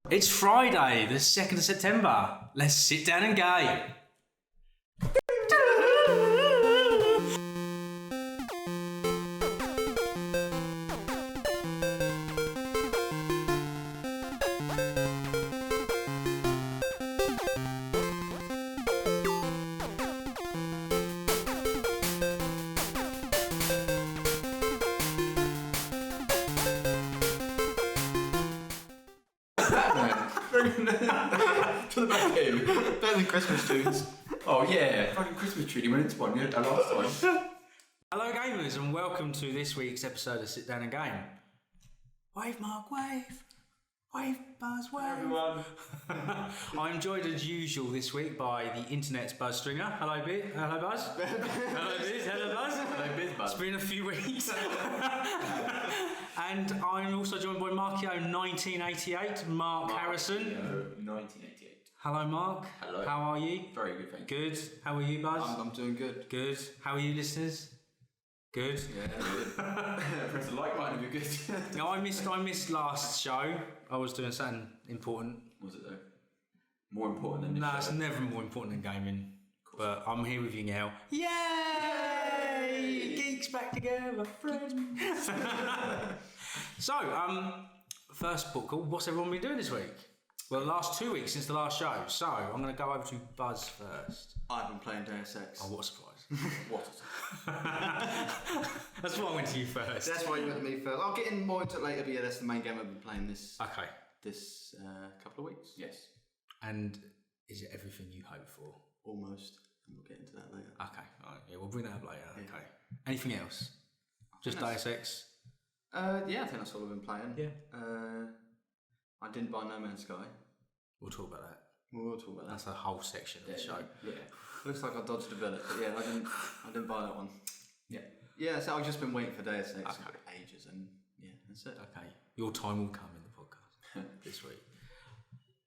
It's Friday, the 2nd of September. Let's sit down and game. To the back in. Better than Christmas tunes. Oh yeah, fucking Christmas tree. You went into one, you had that last time. Hello gamers and welcome to this week's episode of Sit Down and Game. Wave Mark, wave. Wave Buzz, wave. Everyone. I'm joined as usual this week by the internet's Buzz Stringer. Hello Biz. Hello Buzz. Hello Biz. Hello Buzz. Hello Biz Buzz. It's been a few weeks. And I'm also joined by Markio1988, Mark Harrison. 1988. Hello Mark. Hello. How are you? Very good, thank you. Good. How are you, Buzz? I'm doing good. Good. How are you, listeners? Good. Yeah, good. Press the like button if you're good. No, I missed last show. I was doing something important. Was it though? More important than this No, show? it's never more important than gaming. But I'm here with you now. Yay! Geeks back together, friends. So, first book call. What's everyone been doing this week? Well, the last 2 weeks since the last show. So, I'm going to go over to Buzz first. I've been playing Deus Ex. Oh, what a surprise. What is That's why I went to you first. That's why you went to me first. I'll get in more into it later, but yeah, that's the main game I've been playing this Okay. couple of weeks. Yes. And is it everything you hope for? Almost. And we'll get into that later. Okay. All right. Yeah, we'll bring that up later. Yeah. Okay. Anything else? Just that's- Deus Ex? Yeah, I think that's all I've been playing. Yeah. I didn't buy No Man's Sky. We'll talk about that. We'll talk about that. That's a whole section of the show. Yeah. Looks like I dodged a bullet, but yeah, I didn't buy that one. Yeah. Yeah, so I've just been waiting for Deus Ex Okay. for ages, and yeah, that's it. Okay. Your time will come in the podcast this week.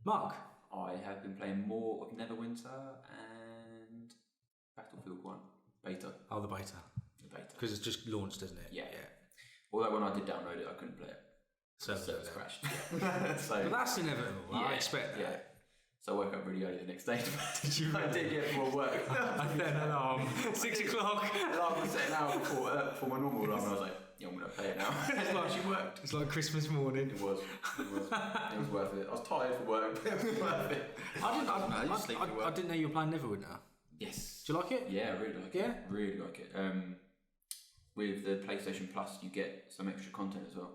Mark. I have been playing more of Neverwinter and Battlefield 1 beta. Oh, the beta. The beta. Because it's just launched, isn't it? Yeah. Although when I did download it, I couldn't play it. Servers crashed. But that's inevitable. I expect that. Yeah. So I woke up really early the next day. Did you? I did, yeah, for work. I set an alarm. 6 o'clock. The alarm was set an hour before my normal alarm, and I was like, yeah, I'm going to play it now. It's like she worked. It's like Christmas morning. It was worth it. I was tired for work, but it was worth it. I didn't know you were playing Neverwinter. Yes. Do you like it? Yeah, I really like it. Yeah? Really like it. With the PlayStation Plus, you get some extra content as well.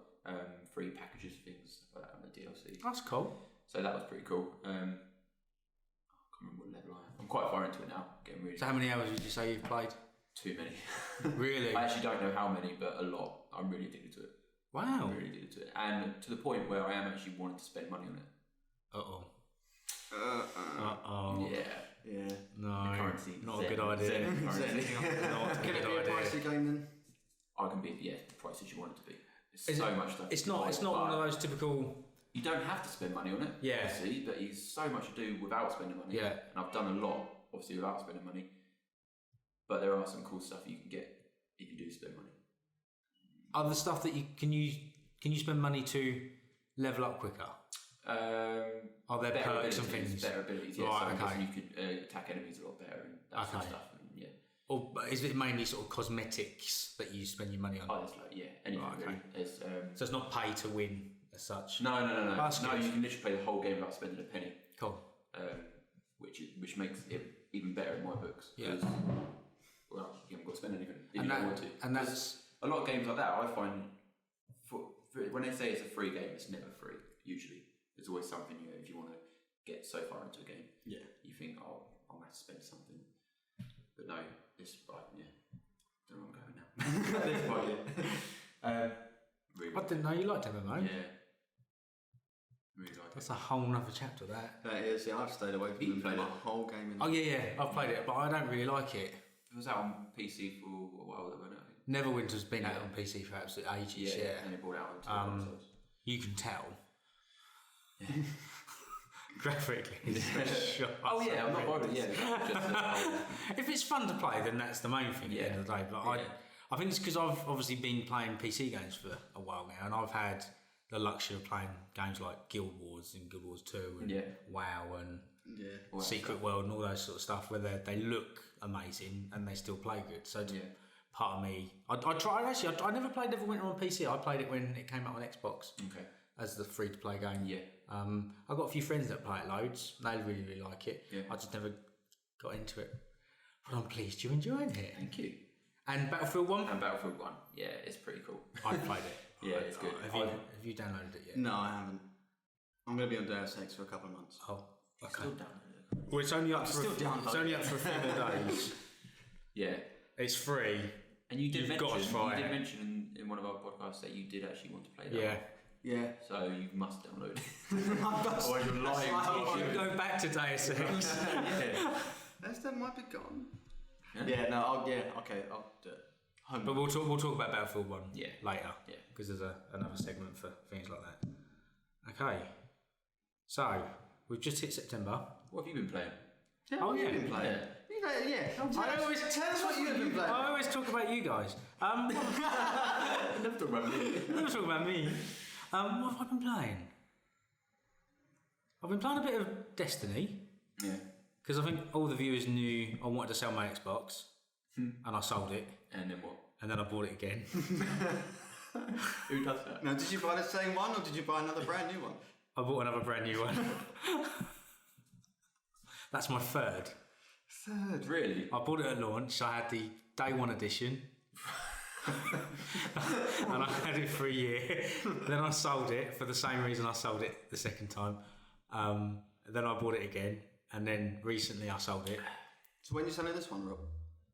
Free packages, things like that, and the DLC. That's cool. So that was pretty cool. I can't remember what level I am. I'm quite far into it now. Getting really. So how many hours would you say you've played? Too many. Really? I actually don't know how many, but a lot. I'm really addicted to it. Wow. I'm really addicted to it, and to the point where I am actually wanting to spend money on it. Uh-oh. Yeah. No. The currency. Not a good idea. Currency. Can it be a pricey game then? I can be the prices you want it to be. It's Is so it- much stuff. It's not one of those typical... You don't have to spend money on it, Yeah. obviously, but it's so much to do without spending money. Yeah. And I've done a lot, obviously, without spending money. But there are some cool stuff you can get if you do spend money. Other stuff that you can spend money to level up quicker? Are there Better perks and abilities, things? Better abilities, yeah. Right, so okay. you could attack enemies a lot better and that sort of stuff. And, yeah. Or is it mainly sort of cosmetics that you spend your money on? Oh, there's anything Right, okay. really. There's, So it's not pay to win as such? No. That's No, good. you can literally play the whole game without spending a penny. Cool. Which makes it even better in my books. Yeah. Because, well, you haven't got to spend anything if And you that- don't want to. and that's- a lot of games like that. I find when they say it's a free game, it's never free. Usually, there's always something. If you want to get so far into a game, Yeah. you think, oh, I'm going to have to spend something. But no, it's like, yeah, don't know where I'm going now. At this point, yeah. Really, I didn't know you liked MMA. yeah. Really like That's it. a whole nother chapter, that. That is, yeah, I've stayed away from You them for played the it? whole game. Oh, yeah, I've played it, but I don't really like it. It was out on PC for a while, though, wasn't it? Neverwinter's been out on PC for absolute ages, yeah. And they brought it out onto the consoles. You can tell. Graphically, it's shot. Oh yeah, I'm not bothered. Yeah, just, If it's fun to play, then that's the main thing at the end of the day. But I think it's because I've obviously been playing PC games for a while now, and I've had the luxury of playing games like Guild Wars and Guild Wars 2 and WoW and Secret World and all those sort of stuff where they look amazing and they still play good. So part of me, I tried actually. I never played Neverwinter on PC. I played it when it came out on Xbox as the free to play game. Yeah. I've got a few friends that play it loads. They really, really like it. Yeah. I just never got into it. But I'm pleased you're enjoying it. Thank you. And Battlefield 1? And Battlefield 1. Yeah, it's pretty cool. I've played it. Yeah, it's good. Have you downloaded it yet? No, I haven't. I'm going to be on Deus Ex for a couple of months. Oh, okay. Still downloaded it. Well, it's only up for a few more days. Yeah. It's free. And you did mention in one of our podcasts that you did actually want to play that. Yeah. Yeah. So you must download it. Or you're lying. You should go back to Deus Ex. That might be gone. Yeah, no, I'll do it. But we'll talk about Battlefield 1 later. Yeah. Because there's another segment for things like that. Okay. So, we've just hit September. What have you been playing? What have you been playing? Tell us what you've been playing. I always talk about you guys. Never talk about me. Never talk about me. What have I been playing? I've been playing a bit of Destiny. Yeah. Because I think all the viewers knew I wanted to sell my Xbox. And I sold it. And then what? And then I bought it again. Who does that? Now, did you buy the same one or did you buy another brand new one? I bought another brand new one. That's my third. Third? Really? I bought it at launch. I had the day one edition. And I had it for a year. Then I sold it for the same reason I sold it the second time. Then I bought it again. And then recently I sold it. So when are you selling this one, Rob?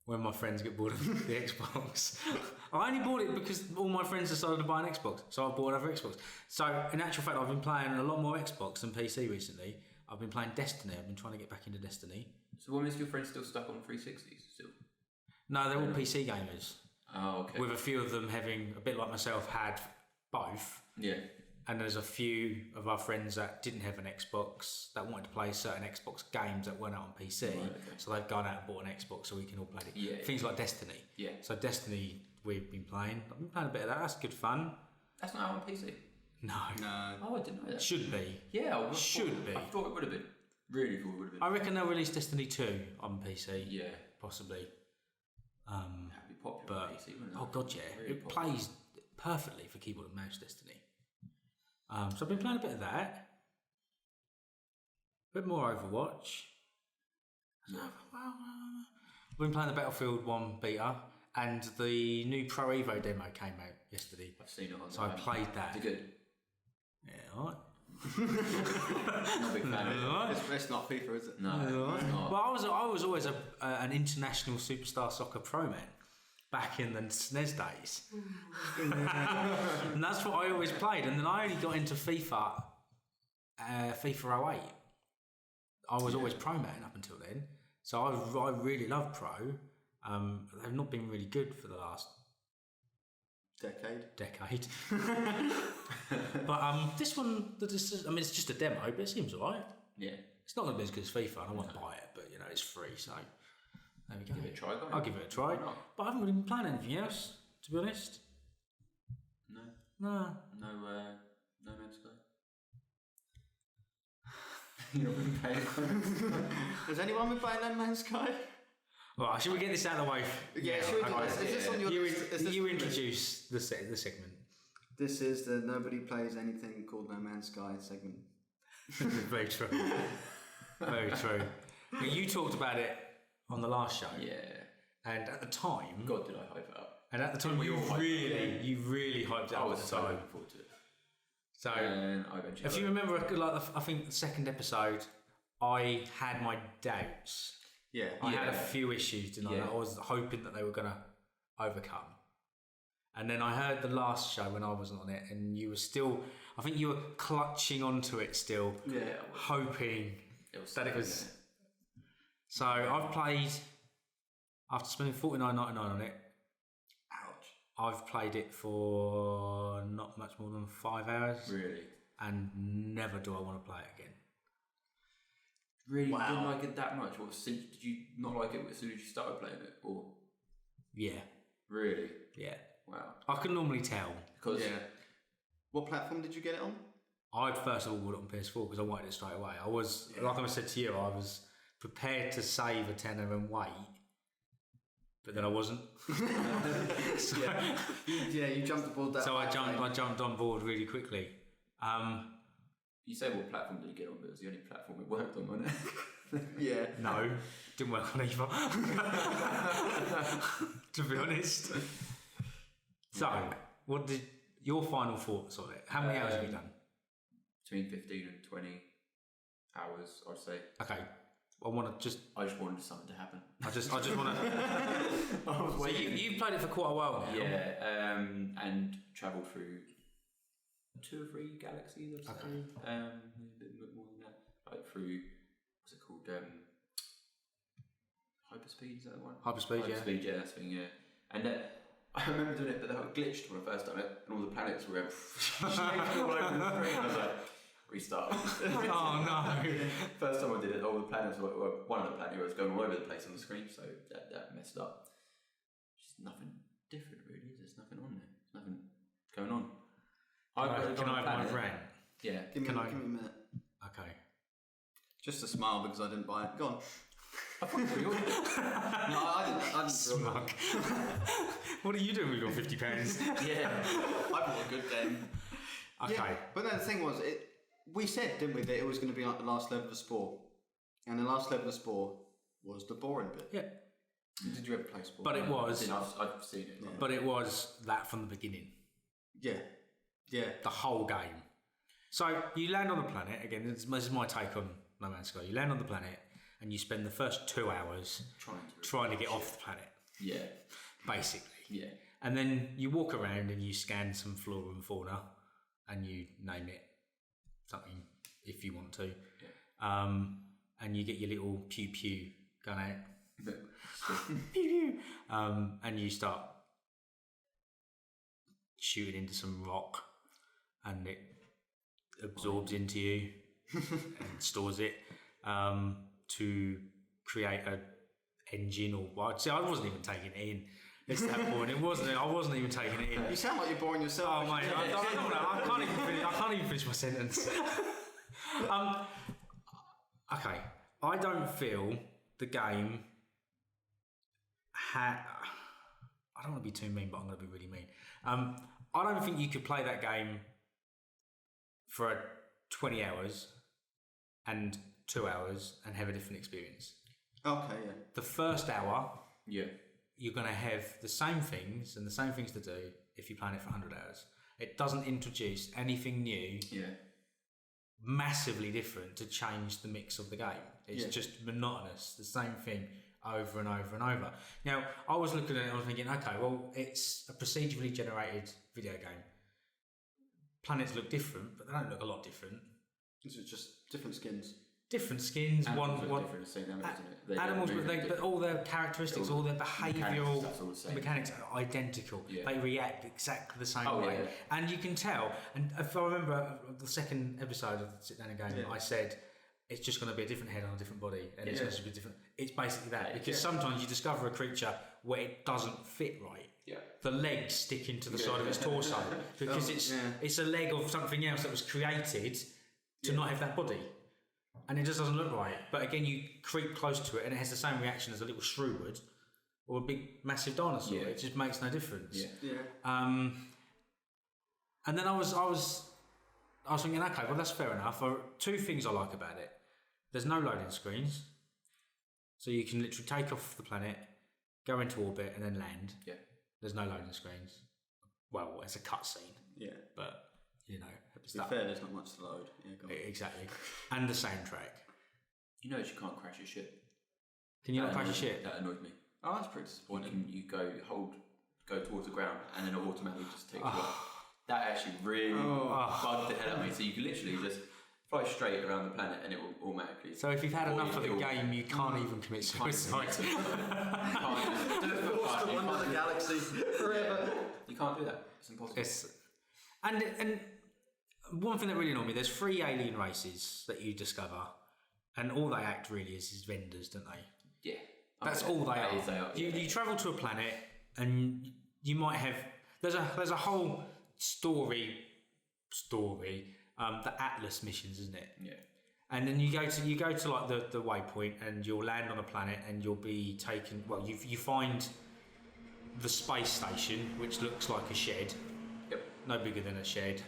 When my friends get bored of the Xbox. I only bought it because all my friends decided to buy an Xbox, so I bought another Xbox. So in actual fact, I've been playing a lot more Xbox than PC recently. I've been playing Destiny. I've been trying to get back into Destiny. So what makes your friends still stuck on 360s still? No, they're all PC gamers. Oh, okay. With a few of them having, a bit like myself, had both. Yeah. And there's a few of our friends that didn't have an Xbox that wanted to play certain Xbox games that weren't out on PC. Right, okay. So they've gone out and bought an Xbox so we can all play it. Yeah, things like Destiny. Yeah. So Destiny we've been playing. I've been playing a bit of that. That's good fun. That's not out on PC? No. Oh, I didn't know that. Should be. Yeah. Should be. I thought it would have been. Really thought it would have been. I reckon they'll release Destiny 2 on PC. Yeah. Possibly. That'd be popular on PC, wouldn't it? Oh god, yeah. Really it popular. Plays perfectly for keyboard and mouse Destiny. So I've been playing a bit of that. A bit more Overwatch. Yeah. I've been playing the Battlefield 1 beta, and the new Pro Evo demo came out yesterday. I've seen it on So I played that. Is it good? Yeah, alright. Not a big fan of it. It's not FIFA, is it? No, it's not. Well, I was always an international superstar soccer pro man. Back in the SNES days. And that's what I always played. And then I only got into FIFA 08. I was always pro man up until then. So I really love pro. They've not been really good for the last decade. But this one, it's just a demo, but it seems alright. Yeah. It's not going to be as good as FIFA, and I won't buy it, but it's free, so... There we go. Give it a try, guys. I'll give it a try. But I haven't really been playing anything else, to be honest. No. No. No Man's Sky. You've not been playing. Has anyone been playing No Man's Sky? Right, should we get this out of the way? Yeah, should we do this? Is this on your You introduce the segment. This is the Nobody Plays Anything Called No Man's Sky segment. Very true. Very true. But you talked about it on the last show. Yeah. And at the time... God, did I hype it up. And at the time, you really hyped it up at the time. I was looking forward to it. So, if you remember, I think the second episode, I had my doubts. Yeah. I had a few issues, didn't I? I was hoping that they were going to overcome. And then I heard the last show when I wasn't on it, and you were still... I think you were clutching onto it still, hoping that it was... So I've played, after spending $49.99 on it. Ouch. I've played it for not much more than 5 hours. Really? And never do I want to play it again. Really? Wow. You didn't like it that much? Or did you not like it as soon as you started playing it? Or? Yeah. Really? Yeah. Wow. I can normally tell. Because What platform did you get it on? I first of all bought it on PS4 because I wanted it straight away. I was, like I said to you, I was prepared to save a tenner and wait, but then I wasn't. So, you jumped aboard that. So I jumped on board really quickly. You say what platform did you get on, but it was the only platform it worked on, wasn't it? Yeah. No, didn't work on either. To be honest. So, what did your final thoughts on it? How many hours have you done? Between 15 and 20 hours, I'd say. Okay. I just wanted something to happen. I just want to. So you've played it for quite a while now. Yeah, and travelled through 2 or 3 galaxies or something. Okay. A bit more than that. Like through, what's it called? Hyperspeed, is that the one? Hyperspeed, yeah, that's the thing, yeah. And I remember doing it, but that glitched when I first done it, and all the planets were shaking all over the screen. I was like, restart. Oh no! First time I did it, all the planets were, one of the planets was going all over the place on the screen, so that messed up. Just nothing different, really. There's nothing on there. There's nothing going on. Can I have my rant? Yeah. Give me a minute. Okay. Just a smile because I didn't buy it. Go on. I thought you were. No, I didn't. Smug. What are you doing with your £50? Yeah, I bought a good game. Okay. Yeah, but then the thing was, we said, didn't we, that it was going to be like the last level of Spore, and the last level of Spore was the boring bit. Yeah. Did you ever play Spore? But it was. I've seen it. Yeah. But it was that from the beginning. Yeah. Yeah. The whole game. So you land on the planet again. This is my take on No Man's Sky. You land on the planet. And you spend the first 2 hours trying to get off the planet. Yeah. Basically. Yeah. And then you walk around and you scan some flora and fauna and you name it something if you want to. Yeah. And you get your little pew pew gun out. Pew pew. And you start shooting into some rock and it absorbs into you and stores it. To create an engine I wasn't even taking it in. It's that point. I wasn't even taking it in. You sound like you're boring yourself. Oh mate, I can't even finish my sentence. Okay, I don't feel the game I don't want to be too mean, but I'm going to be really mean. I don't think you could play that game for 20 hours and 2 hours and have a different experience. Okay, yeah. The first hour, yeah, you're going to have the same things and the same things to do if you're playing it for 100 hours. It doesn't introduce anything new, massively different to change the mix of the game. It's just monotonous, the same thing over and over and over. Now, I was looking at it and I was thinking, okay, well, it's a procedurally generated video game. Planets look different, but they don't look a lot different. It's just different skins. Different skins, animals different, animals, but all their characteristics, all their behavioural mechanics are identical. Yeah. They react exactly the same way, and you can tell. And if I remember the second episode of Sit Down Again, I said it's just going to be a different head on a different body, and it's going to be different. It's basically that because sometimes you discover a creature where it doesn't fit right. Yeah. The legs stick into the side of its torso because it's a leg of something else that was created to not have that body. And it just doesn't look right. But again, you creep close to it and it has the same reaction as a little shrew would or a big, massive dinosaur. It just makes no difference. And then I was thinking, okay, well, that's fair enough. 2 things I like about it. There's no loading screens. So you can literally take off the planet, go into orbit and then land. Yeah. There's no loading screens. Well, it's a cutscene. Yeah. But, you know. To be fair, there's not much to load. Exactly. And the soundtrack. You know you can't crash your ship. Can you not crash your ship? That annoyed me. Oh, that's pretty disappointing. You go towards the ground and then it automatically just takes you off. That actually really bugged the hell out of me. So you can literally just fly straight around the planet and it will automatically... So if you've had enough of the game, you can't even commit suicide. Just to wander the galaxy forever. You can't do that. It's impossible. And one thing that really annoyed me, there's 3 alien races that you discover, and all they act really is vendors, don't they? Yeah. That's all they are. You travel to a planet, and you might have... There's a whole story story, the Atlas missions, isn't it? Yeah. And then you go to like the waypoint, and you'll land on a planet, and you'll be taken. Well, you find the space station, which looks like a shed. Yep. No bigger than a shed,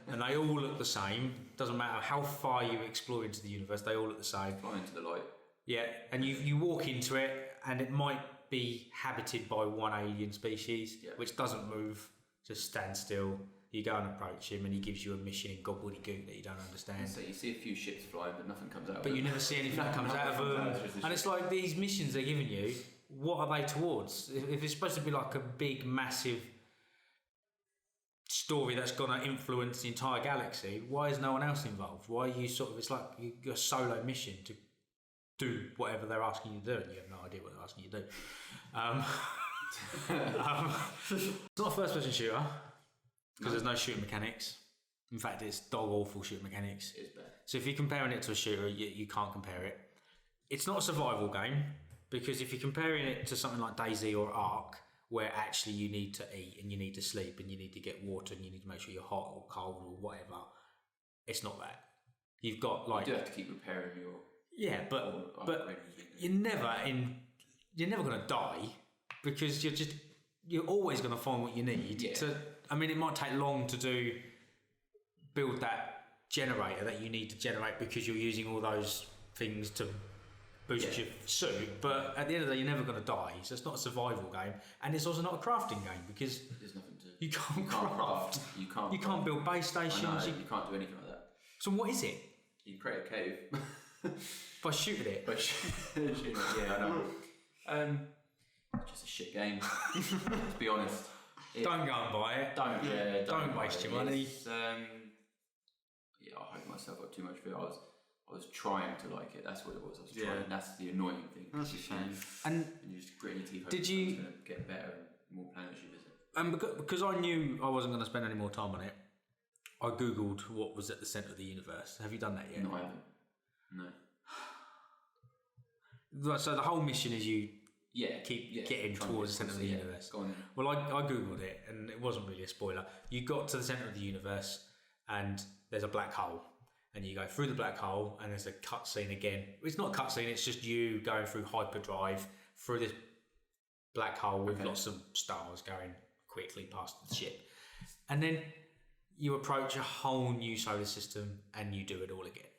and they all look the same. Doesn't matter how far you explore into the universe, they all look the same. Fly into the light. Yeah, and you walk into it, and it might be habited by one alien species, which doesn't move, just stands still. You go and approach him, and he gives you a mission in gobbledygook that you don't understand. So you see a few ships flying, but nothing comes out of them. But you never see anything that comes out of them. And it's like these missions they're giving you, what are they towards? If it's supposed to be like a big, massive story that's going to influence the entire galaxy, why is no one else involved? Why are you sort of, it's like your solo mission to do whatever they're asking you to do, and you have no idea what they're asking you to do. It's not a first-person shooter, because there's no shooting mechanics. In fact, it's dog-awful shooting mechanics. It's bad. So if you're comparing it to a shooter, you can't compare it. It's not a survival game, because if you're comparing it to something like DayZ or Ark, where actually you need to eat and you need to sleep and you need to get water and you need to make sure you're hot or cold or whatever, it's not that. You've got like... You do have to keep repairing your... Yeah, but you're never going to die, because you're always going to find what you need. Yeah. I mean, it might take long to build that generator that you need to generate, because you're using all those things to boost your suit, but at the end of the day, you're never going to die. So it's not a survival game, and it's also not a crafting game, because there's nothing to... You can't craft. You can't build base stations. I know, you can't do anything like that. So what is it? You create a cave. By shooting it? By shooting it, yeah, I know. It's just a shit game, to be honest. Don't go and buy it. Don't waste your money. I hyped myself up too much for it. I was trying to like it. That's what it was. I was trying. That's the annoying thing. That's a shame. And you just grit your teeth. Did you it's going to get better and more planets you visit? And because I knew I wasn't going to spend any more time on it, I googled what was at the centre of the universe. Have you done that yet? No, I haven't. No. So the whole mission is you keep getting towards the centre of the universe. Go on then. Well, I googled it, and it wasn't really a spoiler. You got to the centre of the universe, and there's a black hole, and you go through the black hole, and there's a cutscene again. It's not a cutscene; it's just you going through hyperdrive through this black hole with lots of stars going quickly past the ship, and then you approach a whole new solar system, and you do it all again.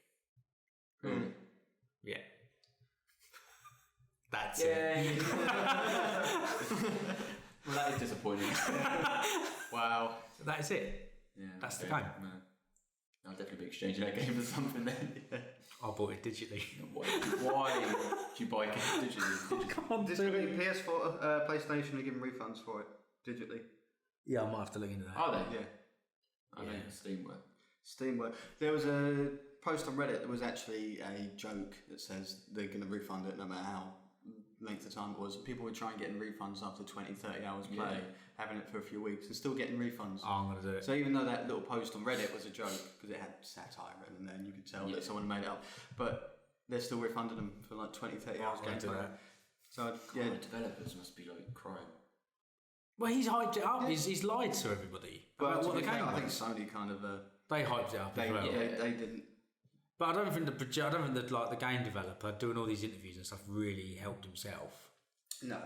Really? Yeah. That's it. Well, that is disappointing. Wow. That is it. Yeah. That's the game. No. I'll definitely be exchanging that game for something then. I bought it digitally. Why did you buy games digitally? Come on, PS4, PlayStation are giving refunds for it digitally. Yeah, I might have to look into that. Are they? Yeah. I think Steam were. There was a post on Reddit that was actually a joke that says they're going to refund it no matter how length of time it was. People were trying getting refunds after 20, 30 hours play, having it for a few weeks and still getting refunds. Oh, I'm going to do it. So even though that little post on Reddit was a joke, because it had satire written in there and you could tell that someone made it up, but they're still refunding them for like 20, 30 hours gameplay. So yeah, the developers must be like crying. Well, he's hyped it up. He's lied to everybody about what the game was. I think Sony kind of they hyped it up. They didn't. But I don't think the game developer doing all these interviews and stuff really helped himself. No.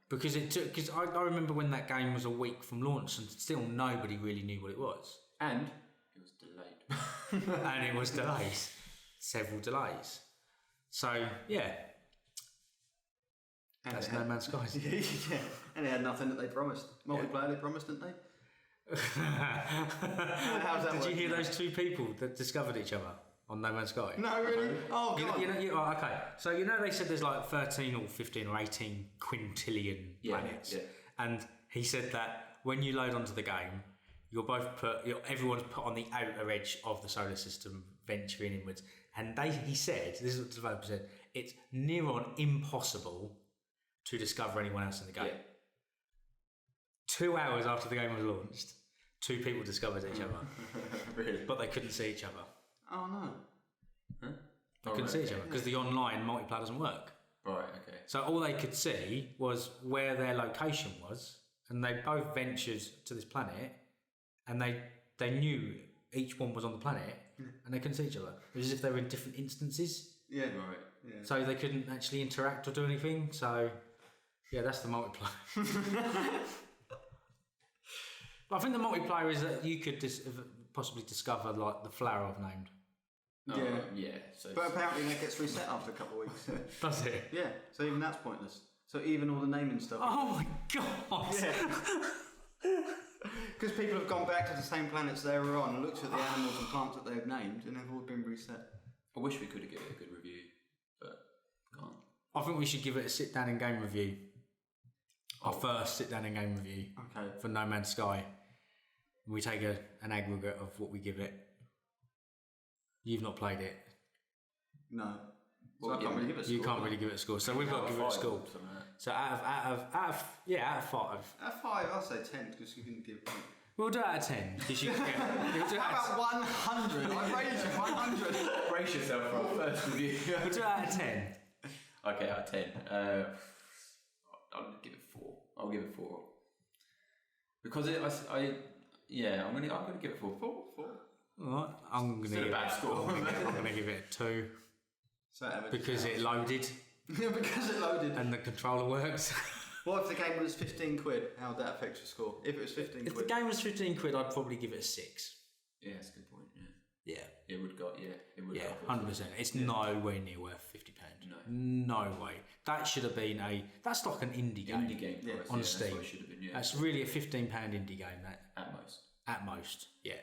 Because I remember when that game was a week from launch and still nobody really knew what it was. And it was delayed. And it was delays, several delays. So yeah. And that's No Man's Sky. Yeah, and it had nothing that they promised. Multiplayer they promised, didn't they? How's that? Did you hear those two people that discovered each other on No Man's Sky? No, really? Oh, God. Okay. So they said there's like 13 or 15 or 18 quintillion planets. Yeah. And he said that when you load onto the game, everyone's put on the outer edge of the solar system, venturing inwards. And he said, this is what the developer said, it's near on impossible to discover anyone else in the game. Yeah. 2 hours after the game was launched, two people discovered each other. Really? But they couldn't see each other. Oh, no. Huh? They couldn't see each other because the online multiplayer doesn't work. Right, okay. So all they could see was where their location was, and they both ventured to this planet, and they knew each one was on the planet and they couldn't see each other. It was as if they were in different instances. Yeah, right. Yeah. So they couldn't actually interact or do anything. So, yeah, that's the multiplayer. But I think the multiplayer is that you could possibly discover like the flower I've named. Yeah. So but apparently that gets reset after a couple of weeks. Does it? Yeah. So even that's pointless. So even all the naming stuff. Oh my god! Yeah. Because people have gone back to the same planets they were on and looked at the animals and plants that they've named, and they've all been reset. I wish we could have given it a good review, but can't. I think we should give it a sit down and game review. Our first sit down and game review. Okay. For No Man's Sky. We take an aggregate of what we give it. You've not played it. No. So I can't really give it a score. You can't really give it a score. So we've got to give it a score. So out of 5. Out of 5, I'll say 10 because you can give. We'll do it out of 10 because you can. How about 100? I rate it 100. Brace yourself for our first review. We'll do it out of 10. Okay, out of 10. I'll give it 4. I'll give it 4 because I'm gonna give it 4. 4. All right, I'm gonna give it a 2 because it loaded. Because it loaded and the controller works. What if the game was 15 quid? How would that affect your score? If it was 15 quid. If the game was 15 quid, I'd probably give it a 6. Yeah, that's a good point. Yeah. It would go. Yeah, it would. Yeah, 100%. It's nowhere near worth £50. No way. That should have been that's like an indie game. Indie game price, on Steam. That's, should have been, that's really a £15 indie game. That at most. At most, yeah.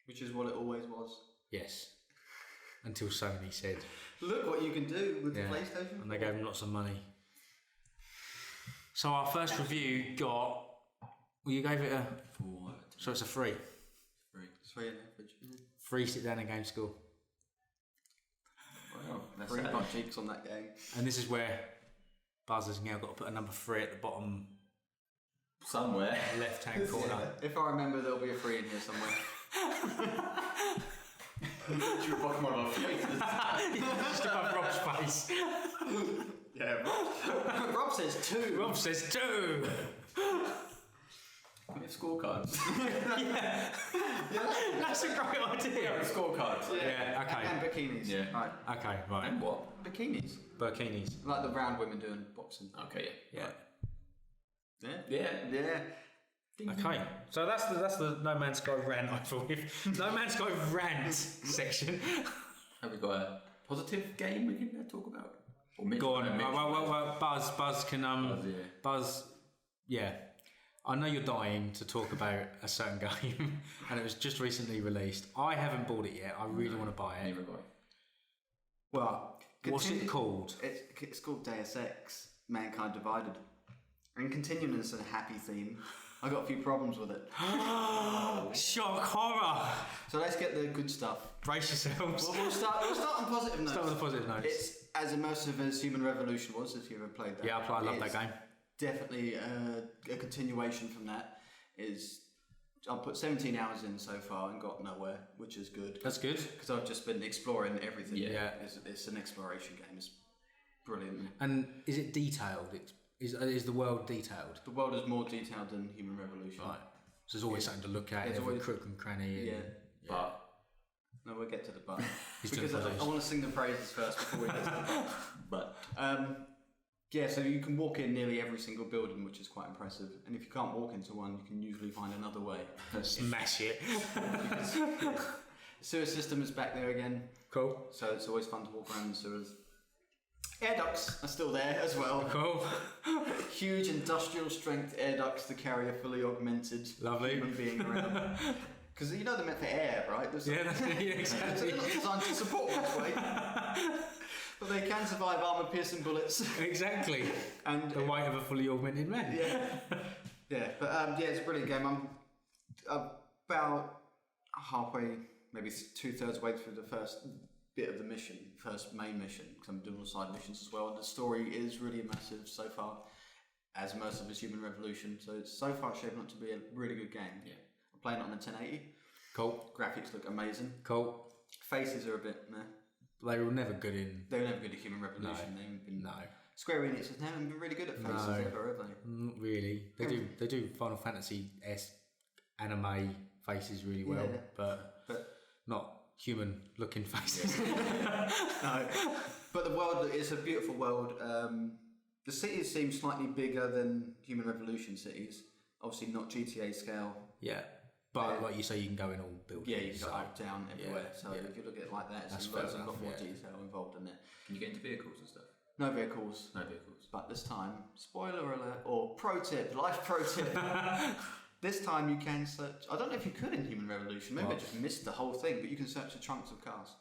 Which is what it always was. Yes. Until Sony said, "Look what you can do with the PlayStation." And they gave them lots of money. So our first review got. Well, you gave it a 4. So it's a 3. 3 on average. 3 sit down and game score. Wow, that's 3 butt cheeks on that game. And this is where Buzz has now got to put a number 3 at the bottom. Somewhere. Left-hand corner. If I remember, there'll be a 3 in here somewhere. You're fucking one of our faces. Just above Rob's face. Yeah, Rob says 2. Rob says 2. We have scorecards. Yeah, that's a great idea. Yeah, scorecards. Yeah, okay. And bikinis. Yeah. Right. Okay, right. And what? Bikinis. Bikinis. Like the round women doing boxing. Okay, yeah. Yeah. Okay, so that's the No Man's Sky rant No Man's Sky rant section. Have we got a positive game we can talk about? Go on. Well, Buzz can Buzz, yeah. I know you're dying to talk about a certain game, and it was just recently released. I haven't bought it yet. I really want to buy it. Neither have I. Well, what's it called? It's called Deus Ex: Mankind Divided. And continuing this a happy theme, I got a few problems with it. Shock horror! So let's get the good stuff. Brace yourselves. We'll start on positive notes. Start with the positive notes. It's as immersive as Human Revolution was, if you ever played that. Yeah, I love that game. Definitely a continuation from that. I've put 17 hours in so far and got nowhere, which is good. That's good. Because I've just been exploring everything. Yeah. It's an exploration game. It's brilliant. And is it detailed? Is the world detailed? The world is more detailed than Human Revolution. Right. So there's always something to look at. There's every crook and cranny. Yeah. But no, we'll get to the but. Because I want to sing the praises first before we get to the but. Yeah, so you can walk in nearly every single building, which is quite impressive. And if you can't walk into one, you can usually find another way. Smash it. The sewer system is back there again. Cool. So it's always fun to walk around the sewers. Air ducts are still there as well. Cool. Huge industrial strength air ducts to carry a fully augmented human being around. Because they're meant for air, right? Exactly. They're not designed to support much weight. But they can survive armour-piercing bullets. Exactly. And the weight of a fully augmented man. Yeah. But it's a brilliant game. I'm about halfway, maybe 2/3 way through the first bit of the mission, first main mission, because I'm doing all side missions as well. And the story is really immersive so far, as immersive as Human Revolution. So it's so far shaping up to be a really good game. Yeah. I'm playing it on a 1080. Cool. Graphics look amazing. Cool. Faces are a bit meh. They were never good in. They were never good at Human Revolution. No. Square Enix has never been really good at faces ever, have they? Not really. They do Final Fantasy-esque anime faces really well, but not human-looking faces. No, but the world is a beautiful world. The cities seem slightly bigger than Human Revolution cities. Obviously, not GTA scale. Yeah, but like you say, you can go in all buildings. Yeah, you can go up, down, everywhere. So yeah. if you look at it like that, there's a lot more detail involved in it. Can you get into vehicles and stuff? No vehicles. No vehicles. But this time, spoiler alert, or pro tip, life pro tip. This time you can search. I don't know if you could in Human Revolution. Maybe I just missed the whole thing. But you can search the trunks of cars.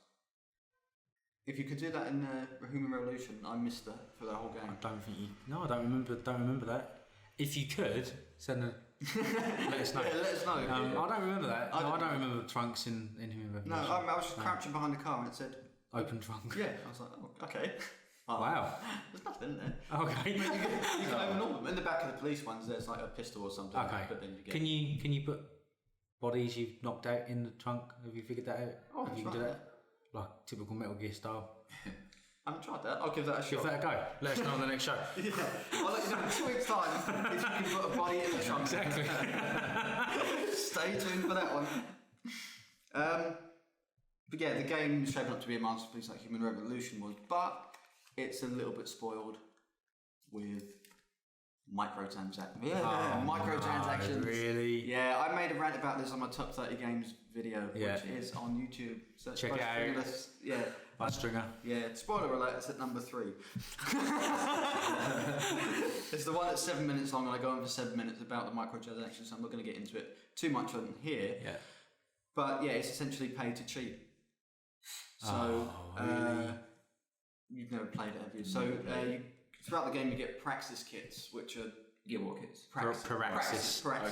If you could do that in Human Revolution, I missed that for the whole game. I don't think you. No, I don't remember that. If you could send a. Let us know. Yeah, let us know. I don't remember that. I don't remember trunks in Human Revolution. No, I was just crouching behind the car and it said open trunk. Yeah, I was like, oh, okay. Wow. There's nothing in there. Okay. You can open all of them. In the back of the police ones, there's like a pistol or something. Okay. But then you get... Can you put bodies you've knocked out in the trunk? Have you figured that out? Oh, have you can do that? Like typical Metal Gear style. I haven't tried that. I'll give that a shot. Give that a go. Let us know on the next show. Yeah. I'll let you know in 2 weeks' time if you can put a body in the trunk. Exactly. Stay tuned for that one. But yeah, the game is shaping up to be a masterpiece like Human Revolution was, but it's a little bit spoiled with microtransactions. Yeah, microtransactions. No, really? Yeah, I made a rant about this on my top 30 games video, which is on YouTube. So check it out. Yeah. By Stringer. Yeah, spoiler alert, it's at number 3. It's the one that's 7 minutes long, and I go on for 7 minutes about the microtransactions, so I'm not going to get into it too much on here. Yeah. But yeah, it's essentially pay to cheat. So, really? You've never played it, have you? So, throughout the game, you get praxis kits, which are... Yeah, what kits? Praxis. Okay.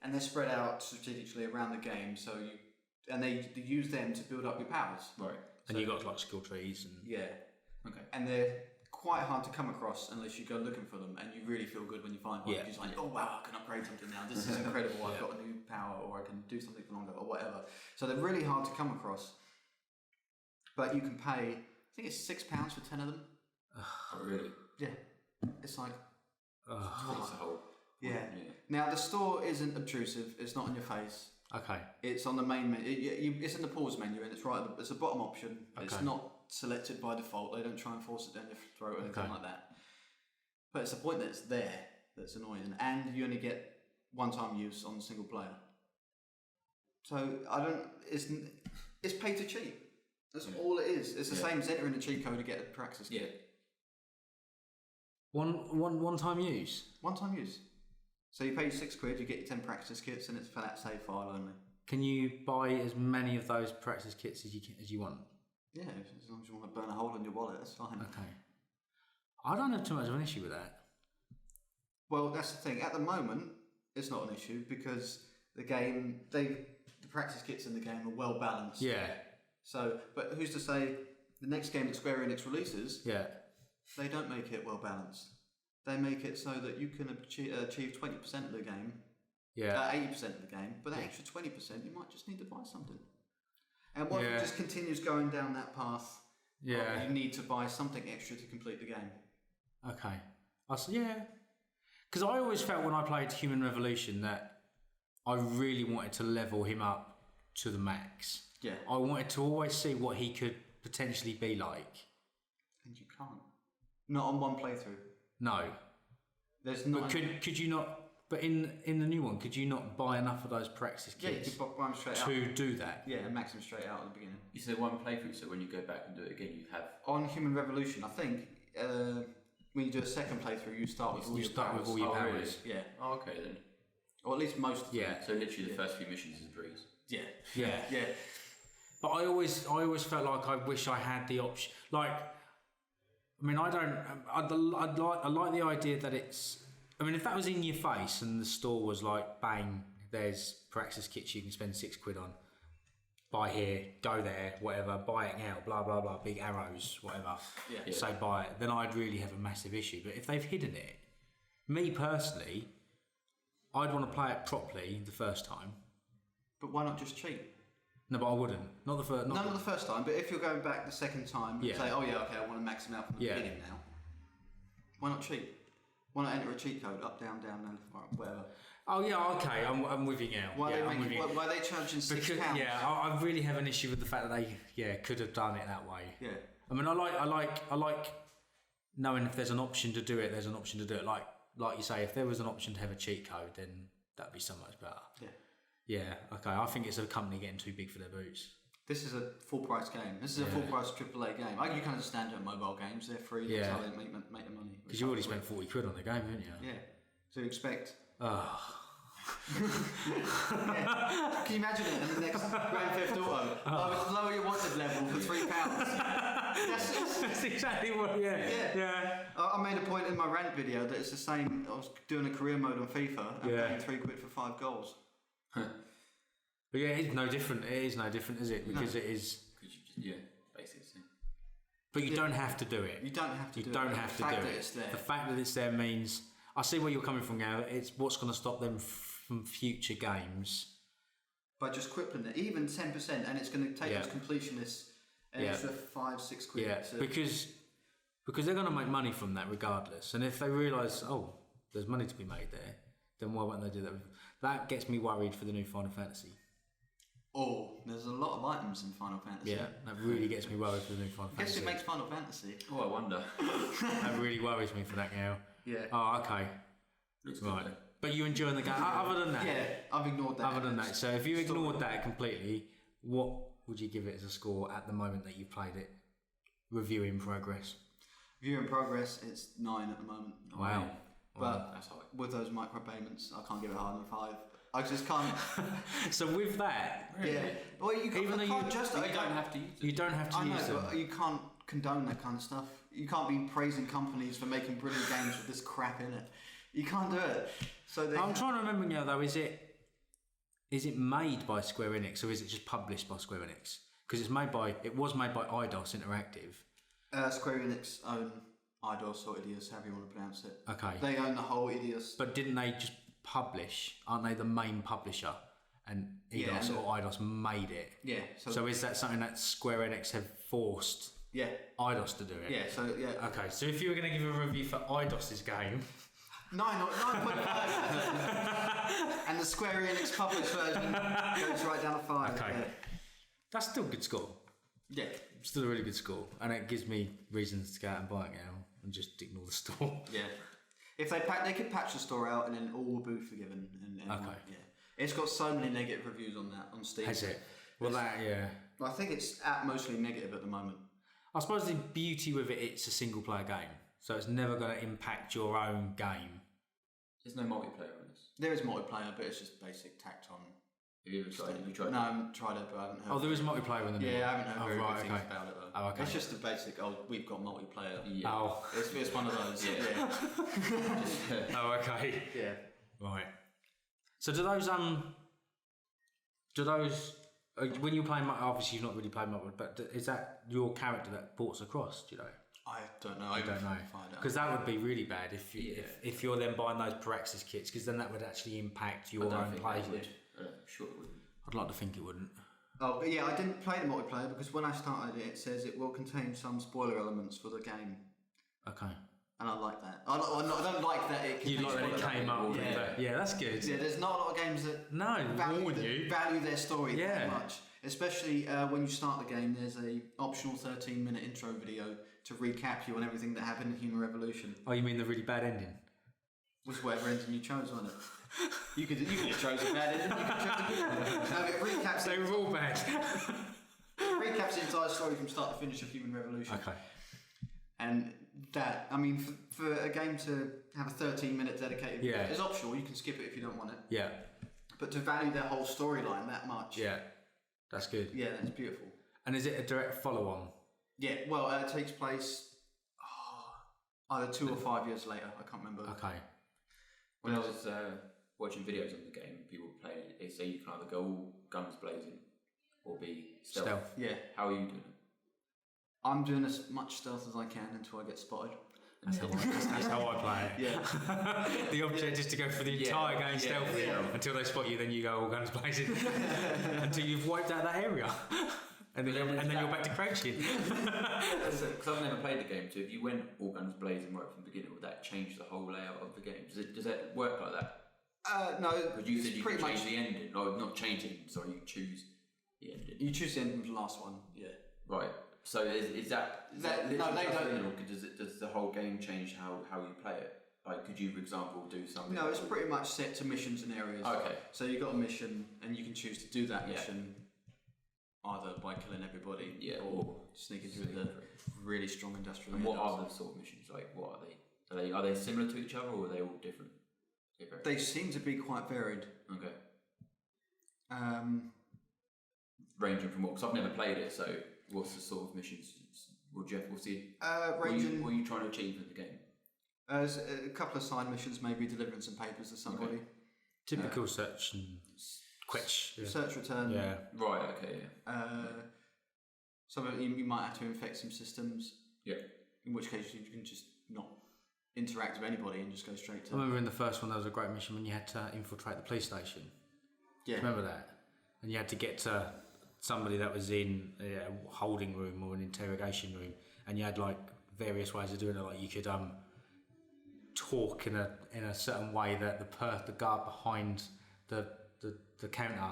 And they're spread out strategically around the game, so they use them to build up your powers. Right. And you got like skill trees and... Yeah. Okay. And they're quite hard to come across unless you go looking for them, and you really feel good when you find one. Yeah. You're like, oh wow, I can upgrade something now. This is incredible. I've got a new power, or I can do something for longer, or whatever. So they're really hard to come across. But you can pay, I think it's £6 for 10 of them. Oh, really? Yeah. It's like... That's the whole... Yeah. Now, the store isn't obtrusive. It's not on your face. Okay. It's on the main menu. It's in the pause menu, and it's right at it's a bottom option. Okay. It's not selected by default. They don't try and force it down your throat or anything like that. But it's the point that it's there that's annoying. And you only get one-time use on single player. So, it's pay to cheat. That's all it is. It's the same as entering a cheat code to get a praxis kit. Yeah. One-time use? One-time use. So you pay £6, you get your 10 practice kits, and it's for that save file only. Can you buy as many of those practice kits as you want? Yeah, as long as you want to burn a hole in your wallet, that's fine. Okay. I don't have too much of an issue with that. Well, that's the thing. At the moment, it's not an issue because the practice kits in the game are well balanced. Yeah. So, but who's to say the next game that Square Enix releases? Yeah. They don't make it well balanced. They make it so that you can achieve 20% of the game, 80% of the game, but that extra 20% you might just need to buy something. And what if it just continues going down that path? Yeah. You need to buy something extra to complete the game. Okay. Because I always felt when I played Human Revolution that I really wanted to level him up to the max. Yeah. I wanted to always see what he could potentially be like. And you can't. Not on one playthrough. No. There's not. But could you not? But in the new one, could you not buy enough of those praxis kits? Yeah, you could buy them straight out. To do that. Yeah, and max them straight out at the beginning. You said one playthrough, so when you go back and do it again, you have on Human Revolution. I think when you do a second playthrough, you start with all your powers. Powers. Really? Yeah. Oh, okay then. Or at least most. Yeah. So literally, the first few missions is a breeze. Yeah. Yeah. Yeah. But I always felt like I wish I had the option. Like, I mean, I like the idea that it's. I mean, if that was in your face and the store was like, bang, there's praxis kits you can spend £6 on. Buy here, go there, whatever. Buy it now, blah blah blah. Big arrows, whatever. Yeah. Say buy it. Then I'd really have a massive issue. But if they've hidden it, me personally, I'd want to play it properly the first time. But why not just cheat? No, but I wouldn't. Not the first. Not the first time. But if you're going back the second time and say, oh yeah, okay, I want to max them out from the beginning now. Why not cheat? Why not enter a cheat code? Up, down, left, right, whatever. Oh yeah, okay, I'm with you now. Why are they charging £6? Yeah, I really have an issue with the fact that they could have done it that way. Yeah. I mean, I like knowing if there's an option to do it. There's an option to do it. Like you say, if there was an option to have a cheat code, then that'd be so much better. Yeah. Yeah. Okay. I think it's a company getting too big for their boots. This is a full price game. This is a full price AAA game. You can understand it in mobile games. They're free. That's how they make the money. Because you already spent £40 on the game, haven't you? Yeah. So you expect. Oh. Yeah. Can you imagine it in the next Grand Theft Auto? Lower your wanted level for £3. That's exactly what. Yeah. I made a point in my rant video that it's the same. I was doing a career mode on FIFA and paying £3 for 5 goals. But yeah, it's no different. It is no different, is it? Because it is. Basically. But you don't have to do it. You don't have to do it. You don't have to do it. The fact that it's there means. I see where you're coming from now. It's what's going to stop them from future games. By just crippling it, even 10%, and it's going to take those completionists an extra £5-6 quid. Yeah, because they're going to make money from that regardless. And if they realise, there's money to be made there, then why won't they do that? That gets me worried for the new Final Fantasy. Oh, there's a lot of items in Final Fantasy. Yeah, that really gets me worried for the new Final Fantasy. Guess who makes Final Fantasy? Oh, I wonder. That really worries me for that now. Yeah. Oh, okay. Looks right. good. But you enjoying the game? Other than that? Yeah, I've ignored that. Other than that, so if you ignored that completely, what would you give it as a score at the moment that you played it? Review in progress. Review in progress, it's 9 at the moment. Wow. But that's high. With those micropayments, I can't give it higher than 5. I just can't. So with that, yeah. Well, you can't, you don't have to use it. You don't have to use them. But you can't condone that kind of stuff. You can't be praising companies for making brilliant games with this crap in it. You can't do it. So I'm trying to remember now though. Is it made by Square Enix or is it just published by Square Enix? Because it was made by Eidos Interactive. Square Enix own Eidos or Eidos, however you want to pronounce it. Okay. They own the whole Eidos. But didn't they just publish? Aren't they the main publisher? And Eidos or Eidos made it. Yeah. So is that something that Square Enix have forced? Yeah. Eidos to do it. Yeah. So yeah. Okay. So if you were going to give a review for Eidos's game. 9.5. And the Square Enix published version goes right down to 5. Okay. Yeah. That's still a good score. Yeah. Still a really good score. And it gives me reasons to go out and buy it now and just ignore the store. Yeah. If they could patch the store out and then all will be forgiven. And okay. Yeah. It's got so many negative reviews on that on Steam. Has it? Well, I think it's at mostly negative at the moment. I suppose the beauty with it's a single player game. So it's never going to impact your own game. There's no multiplayer on this. There is multiplayer, but it's just basic tacked on. Have you ever tried it? No, I haven't tried it, but I haven't heard. Oh, there is multiplayer in the new one? Yeah, I haven't heard very good things about it though. Oh, okay. It's just the basic, we've got multiplayer. Yeah. Oh. It's one of those. Yeah. Oh, okay. Yeah. Right. So do those, when you're playing, obviously you've not really played multiplayer, but is that your character that ports across, do you know? I don't know. I don't know. Because that would be really bad if you're then buying those Paraxis kits, because then that would actually impact your own play. Sure it wouldn't. I'd like to think it wouldn't. Oh, but yeah, I didn't play the multiplayer because when I started it says it will contain some spoiler elements for the game. Okay. And I like that. I don't like that it You like that it came up with that. Yeah, that's good. Yeah, there's not a lot of games that value their story that much. Especially when you start the game, there's a optional 13-minute intro video to recap you on everything that happened in Human Revolution. Oh, you mean the really bad ending? Was whatever ending you chose, wasn't it? You could have chosen a bad ending. You could have chosen a good one. No, it recaps. They were all bad. It recaps the entire story from start to finish of Human Revolution. Okay. And that, I mean, for a game to have a 13-minute dedicated video, it's optional. You can skip it if you don't want it. Yeah. But to value their whole storyline that much. Yeah. That's good. Yeah, that's beautiful. And is it a direct follow-on? Yeah, well, it takes place either 2 or 5 years later. I can't remember. Okay. When I was watching videos on the game, people playing it, they say you can either go all guns blazing or be stealth. Yeah. How are you doing it? I'm doing as much stealth as I can until I get spotted. That's how I play it. Yeah. The object is to go for the entire game stealthy until they spot you, then you go all guns blazing until you've wiped out that area. And then you're back to crouching. Because I've never played the game, so if you went all guns blazing right from the beginning, would that change the whole layout of the game? Does that work like that? No, But you said you pretty can change much the ending. No, not change the ending, sorry, you choose the ending. you choose the ending of the last one. Yeah. Right. So is that no, they don't. or does the whole game change how you play it? Like, could you, for example, do something? No, it's pretty much set to missions and areas. Okay. So you've got a mission, and you can choose to do that mission either by killing everybody, or sneaking through the really strong industrial. And what are the sort of missions? Like, what are they? Are they similar to each other, or are they all different? They seem to be quite varied. Okay. Ranging from what? Because I've never played it, so what's the sort of missions? Well, Jeff, we'll see. Ranging. What are you trying to achieve in the game? There's a couple of side missions, maybe delivering some papers to somebody. Okay. Typical search and quetch. Yeah. Search return. Yeah. Right. Okay. Yeah. Some of you might have to infect some systems. Yeah. In which case you can just not interact with anybody and just go straight to. I remember in the first one there was a great mission when you had to infiltrate the police station. Yeah. Remember that? And you had to get to somebody that was in a holding room or an interrogation room, and you had like various ways of doing it. Like you could talk in a certain way that the guard behind the counter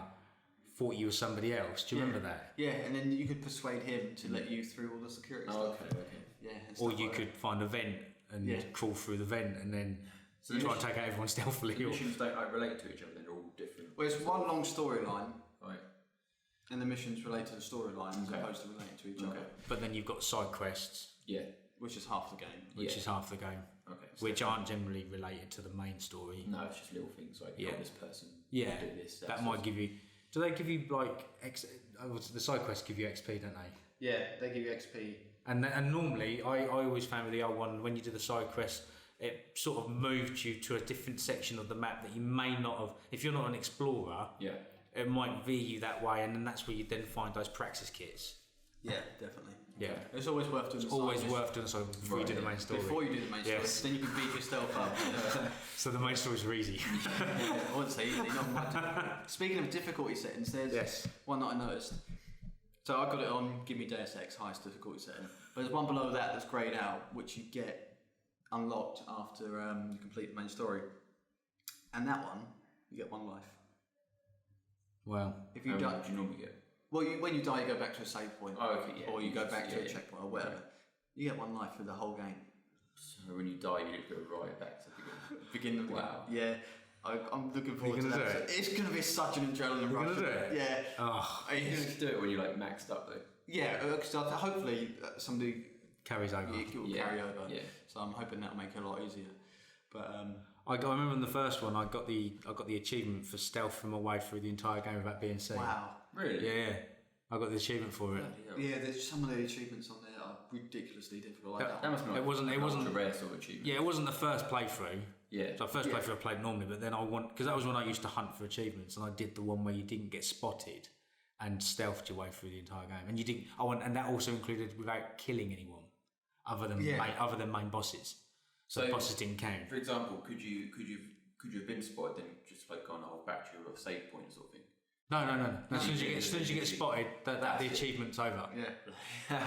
thought you were somebody else. Do you remember that? Yeah, and then you could persuade him to let you through all the security stuff. Okay. Yeah. Or you could find a vent and crawl through the vent and then try and take out everyone stealthily. The missions don't relate to each other, they're all different. Well, it's one long storyline. Right. And the missions relate to the storyline as opposed to relating to each other. But then you've got side quests. Yeah. Which is half the game. Okay. So which aren't generally related to the main story. No, it's just little things like this person. Yeah. Do this. That might give you. Do they give you like the side quests give you XP, don't they? Yeah, they give you XP. And normally, I always found with the old one, when you do the side quest, it sort of moved you to a different section of the map that you may not have. If you're not an explorer, it might veer you that way, and then that's where you then find those praxis kits. Yeah, definitely. Yeah, it's always worth doing. So before you do the main story. Before you do the main story, then you can beat yourself up. So the main stories are easy. I wouldn't say easy. Speaking of difficulty settings, there's one that I noticed. So I got it on Give Me Deus Ex highest difficulty setting, but there's one below that that's greyed out, which you get unlocked after you complete the main story, and that one you get 1 life. Wow. If you die, what do you normally get? Well, when you die, you go back to a save point. Oh, okay, yeah. Or you go back to a checkpoint or whatever. You get 1 life for the whole game. So when you die, you go right back to the beginning. Wow. Yeah. I'm looking forward to that. It's going to be such an adrenaline rush. You're going to do it? Yeah. Oh. You're going to do it when you're like maxed up though. Yeah, because hopefully somebody carries over. It will carry over. Yeah. So I'm hoping that'll make it a lot easier. But I remember in the first one, I got the achievement for stealth my way through the entire game without being seen. Wow. Really? Yeah. I got the achievement for it. Yeah, there's some of the achievements on there are ridiculously difficult. That must be like it wasn't a rare sort of achievement. Yeah, it wasn't the first playthrough. Yeah. So the first playthrough I played normally, but then because that was when I used to hunt for achievements, and I did the one where you didn't get spotted and stealthed your way through the entire game, and you didn't. And that also included without killing anyone, other than main bosses. So bosses didn't count. For example, could you have been spotted then just like gone back to your save point sort of thing? No. As soon as you get spotted, that the achievement's over. Yeah.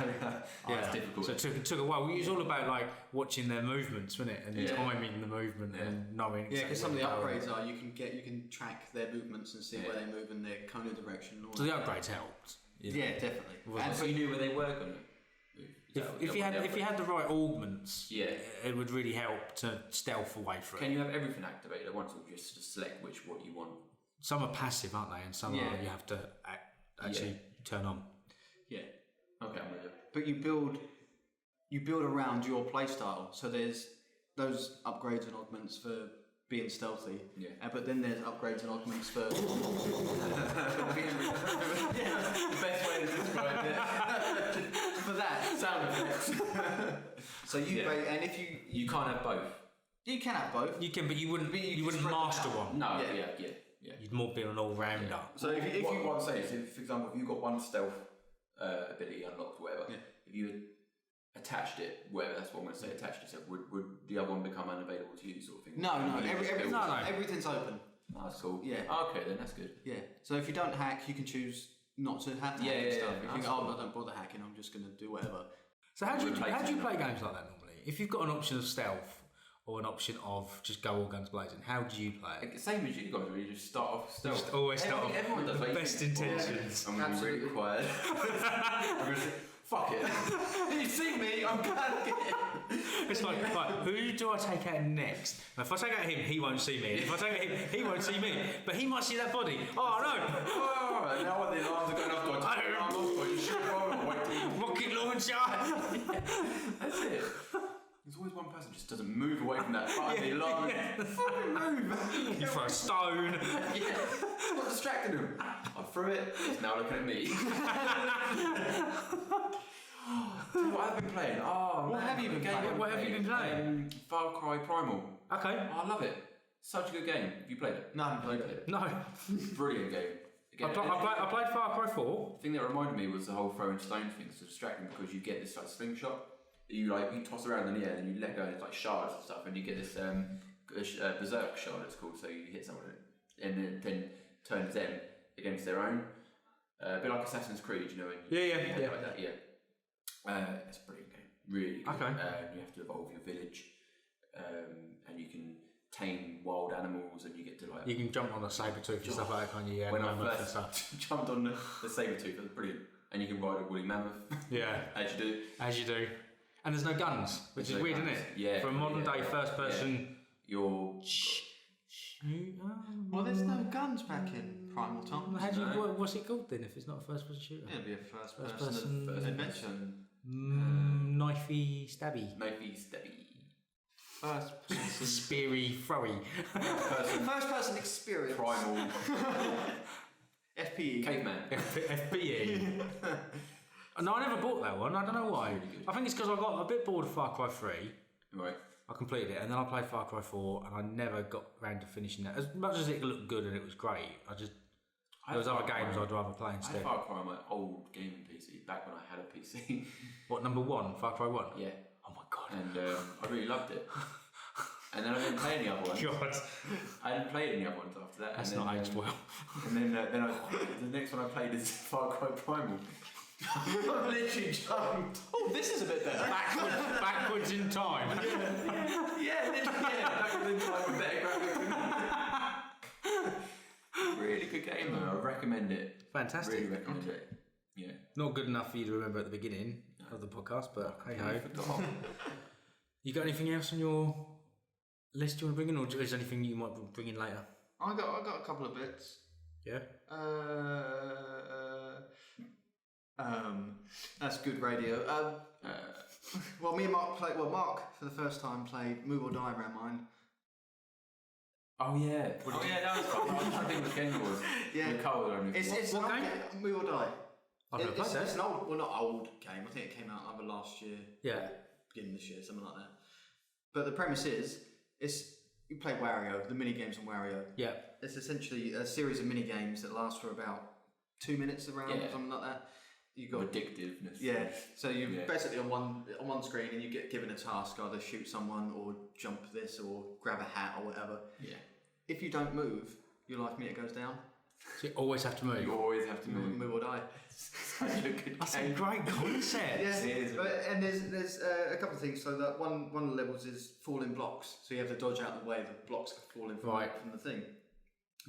It's difficult. So it took a while. It was all about like watching their movements, wasn't it? And timing the movement and knowing. Yeah, because some of the upgrades are you can track their movements and see where they move in their cone of direction. And all so the upgrades helped. Yeah, definitely. And so you knew where they were going. If you had the right augments, it would really help to stealth away from it. Can you have everything activated at once, or just to select what you want? Some are passive, aren't they? And some are you have to actually turn on. Yeah. Okay, I'm with you. But you build around your playstyle. So there's those upgrades and augments for being stealthy. Yeah. But then there's upgrades and augments for being the best way to describe it. For that sound effects. So and if you can't have both. You can have both. You can, but you wouldn't master one. No. Yeah. You'd more be an all-rounder. Yeah. So what I'm saying is, for example, if you got one stealth ability unlocked, whatever, if you had attached it, whatever, that's what I'm going to say, attached it, would the other one become unavailable to you, sort of thing? No. Everything's open. Oh, that's cool. Yeah. Okay, then that's good. Yeah. So if you don't hack, you can choose not to have the hacking stuff. If you think, I don't bother hacking, I'm just going to do whatever. So how do you play games like that normally? If you've got an option of stealth or an option of just go all guns blazing? How do you play it? Same as you guys, really. Just start off stealth. Just always start off. Everyone does. Best intentions. I'm going to be really quiet. I'm going to say, fuck it. You see me? I'm panicking. It's like, who do I take out next? Now, if I take out him, he won't see me. If I take out him, he won't see me. But he might see that body. Oh no! Oh, now when the alarms are going off, I turn the alarm off, you shoot over, rocket launcher! That's it. There's always one person just doesn't move away from that part of the alarm. Fucking move! You throw a stone. What distracted him? I threw it. He's now looking at me. What I've been playing? Oh, what have you been playing? What have you been playing? Far Cry Primal. Okay. Oh, I love it. Such a good game. Have you played it? No, I haven't played it. No. Brilliant game. Again, I played Far Cry 4. The thing that reminded me was the whole throwing stone thing. It's distracting because you get this like slingshot. You toss around in the air and you let go and it's like shards and stuff, and you get this berserk shard, it's called. So you hit someone and it then turns them against their own. A bit like Assassin's Creed, you know. Yeah. Like that, yeah. It's a brilliant game, really good. Okay. You have to evolve your village, and you can tame wild animals, and you get to You can jump on a saber-tooth and stuff like that, can't you? Yeah, when I first jumped on the saber-tooth, it was brilliant. And you can ride a woolly mammoth. Yeah. As you do. And there's no guns, which is weird, isn't it? Yeah. For a modern-day first-person... You're... Well, there's no guns back in Primal Tom. What's it called then if it's not a first-person shooter? It'd be a first-person adventure. Knifey stabby. First person. Speary throwy. First person experience. Primal. FPE. Caveman. FPE. No, I never bought that one. I don't know why. I think it's because I got a bit bored of Far Cry 3. Right. I completed it, and then I played Far Cry 4, and I never got round to finishing that. As much as it looked good and it was great, there was other games I'd rather play instead. I had Far Cry on my old gaming PC, back when I had a PC. What, number 1? Far Cry 1? Yeah. Oh my god. And I really loved it. And then I didn't play any other ones. God. I didn't play any other ones after that. That's and then, not aged well. And then the next one I played is Far Cry Primal. I literally jumped. Oh, this is a bit better. Backwards in time. Yeah, backwards in time with better graphics. Really good game though. I recommend it. Fantastic. Really recommend it. Yeah. Not good enough for you to remember at the beginning of the podcast, but hey ho. You got anything else on your list you want to bring in, or is there anything you might bring in later? I got a couple of bits. Yeah. That's good radio. Well, me and Mark played. Well, Mark for the first time played Move or Die around mine. Oh yeah. That was fun. I was trying to think what game it was. Yeah. It's what game? Move or Die. I've never played that. It's an old, well, not old game. I think it came out either last year. Yeah. Beginning of this year, something like that. But the premise is, you play Wario, the mini games on Wario. Yeah. It's essentially a series of mini games that last for about 2 minutes around, something like that. You got addictiveness. Yeah. So you're basically on one screen, and you get given a task: either shoot someone, or jump this, or grab a hat, or whatever. Yeah. If you don't move, your life meter goes down. So you always have to move. You always have to move. Move or die. That's a great concept. And there's a couple of things. So that one of the levels is falling blocks. So you have to dodge out of the way the blocks falling from the thing.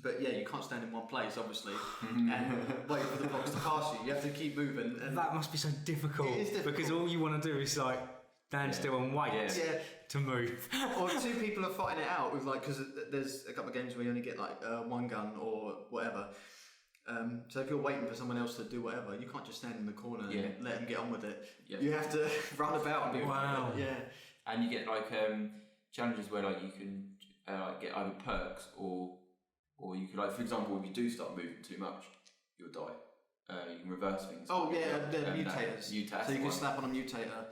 But yeah, you can't stand in one place, obviously, and wait for the blocks to pass you. You have to keep moving. And that must be so difficult. It is difficult. Because all you want to do is like stand still and wait to move. Or two people are fighting it out with because there's a couple of games where you only get one gun or whatever. So if you're waiting for someone else to do whatever, you can't just stand in the corner and let them get on with it. Yep. You have to run about and be And you get challenges where you can get either perks or you could for example, if you do start moving too much, you'll die. You can reverse things. Oh yeah, the mutators. So you can slap on a mutator.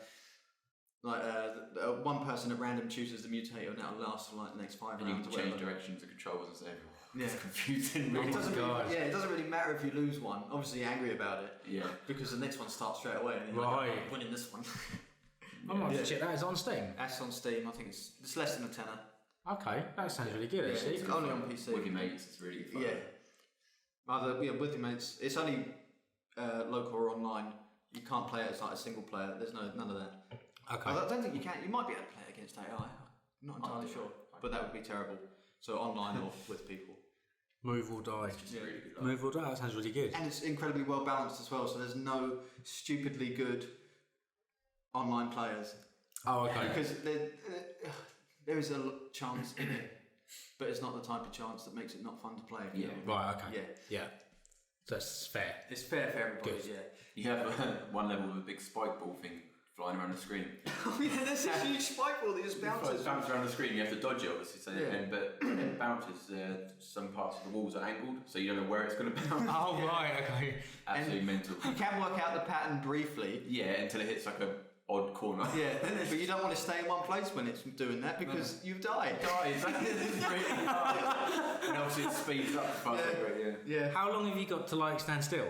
One person at random chooses the mutator, and that'll last for the next 5 rounds. And you can change directions of controls and say, it's confusing. It doesn't really matter if you lose one. Obviously, you're angry about it. Yeah. Because the next one starts straight away, and you're I'm winning this one. I might have to check that. Is it on Steam? That's on Steam. I think it's less than a tenner. Okay, that sounds really good. Actually, it's only on PC. With your mates, it's really fun. With your mates. It's only local or online. You can't play it as a single player. There's none of that. Okay. I don't think you can. You might be able to play it against AI. Not entirely sure, but that would be terrible. So online or with people. Move or die. It's just really good. Move or die. That sounds really good. And it's incredibly well balanced as well. So there's no stupidly good online players. Oh, okay. Because there is a chance in it, but it's not the type of chance that makes it not fun to play. Yeah. Right. Okay. Yeah. So it's fair. It's fair for everybody. Good. Yeah. You have one level with a big spike ball thing flying around the screen. Oh yeah, there's this huge spike ball that just bounces. Bounces around the screen. You have to dodge it, obviously. So but it bounces. Some parts of the walls are angled, so you don't know where it's going to bounce. Oh right. Okay. Absolutely mental. You can work out the pattern briefly. Yeah, until it hits like a odd corner. Yeah, but you don't want to stay in one place when it's doing that because you've died. Exactly. It's really hard. And obviously it speeds up faster. Yeah. How long have you got to like stand still?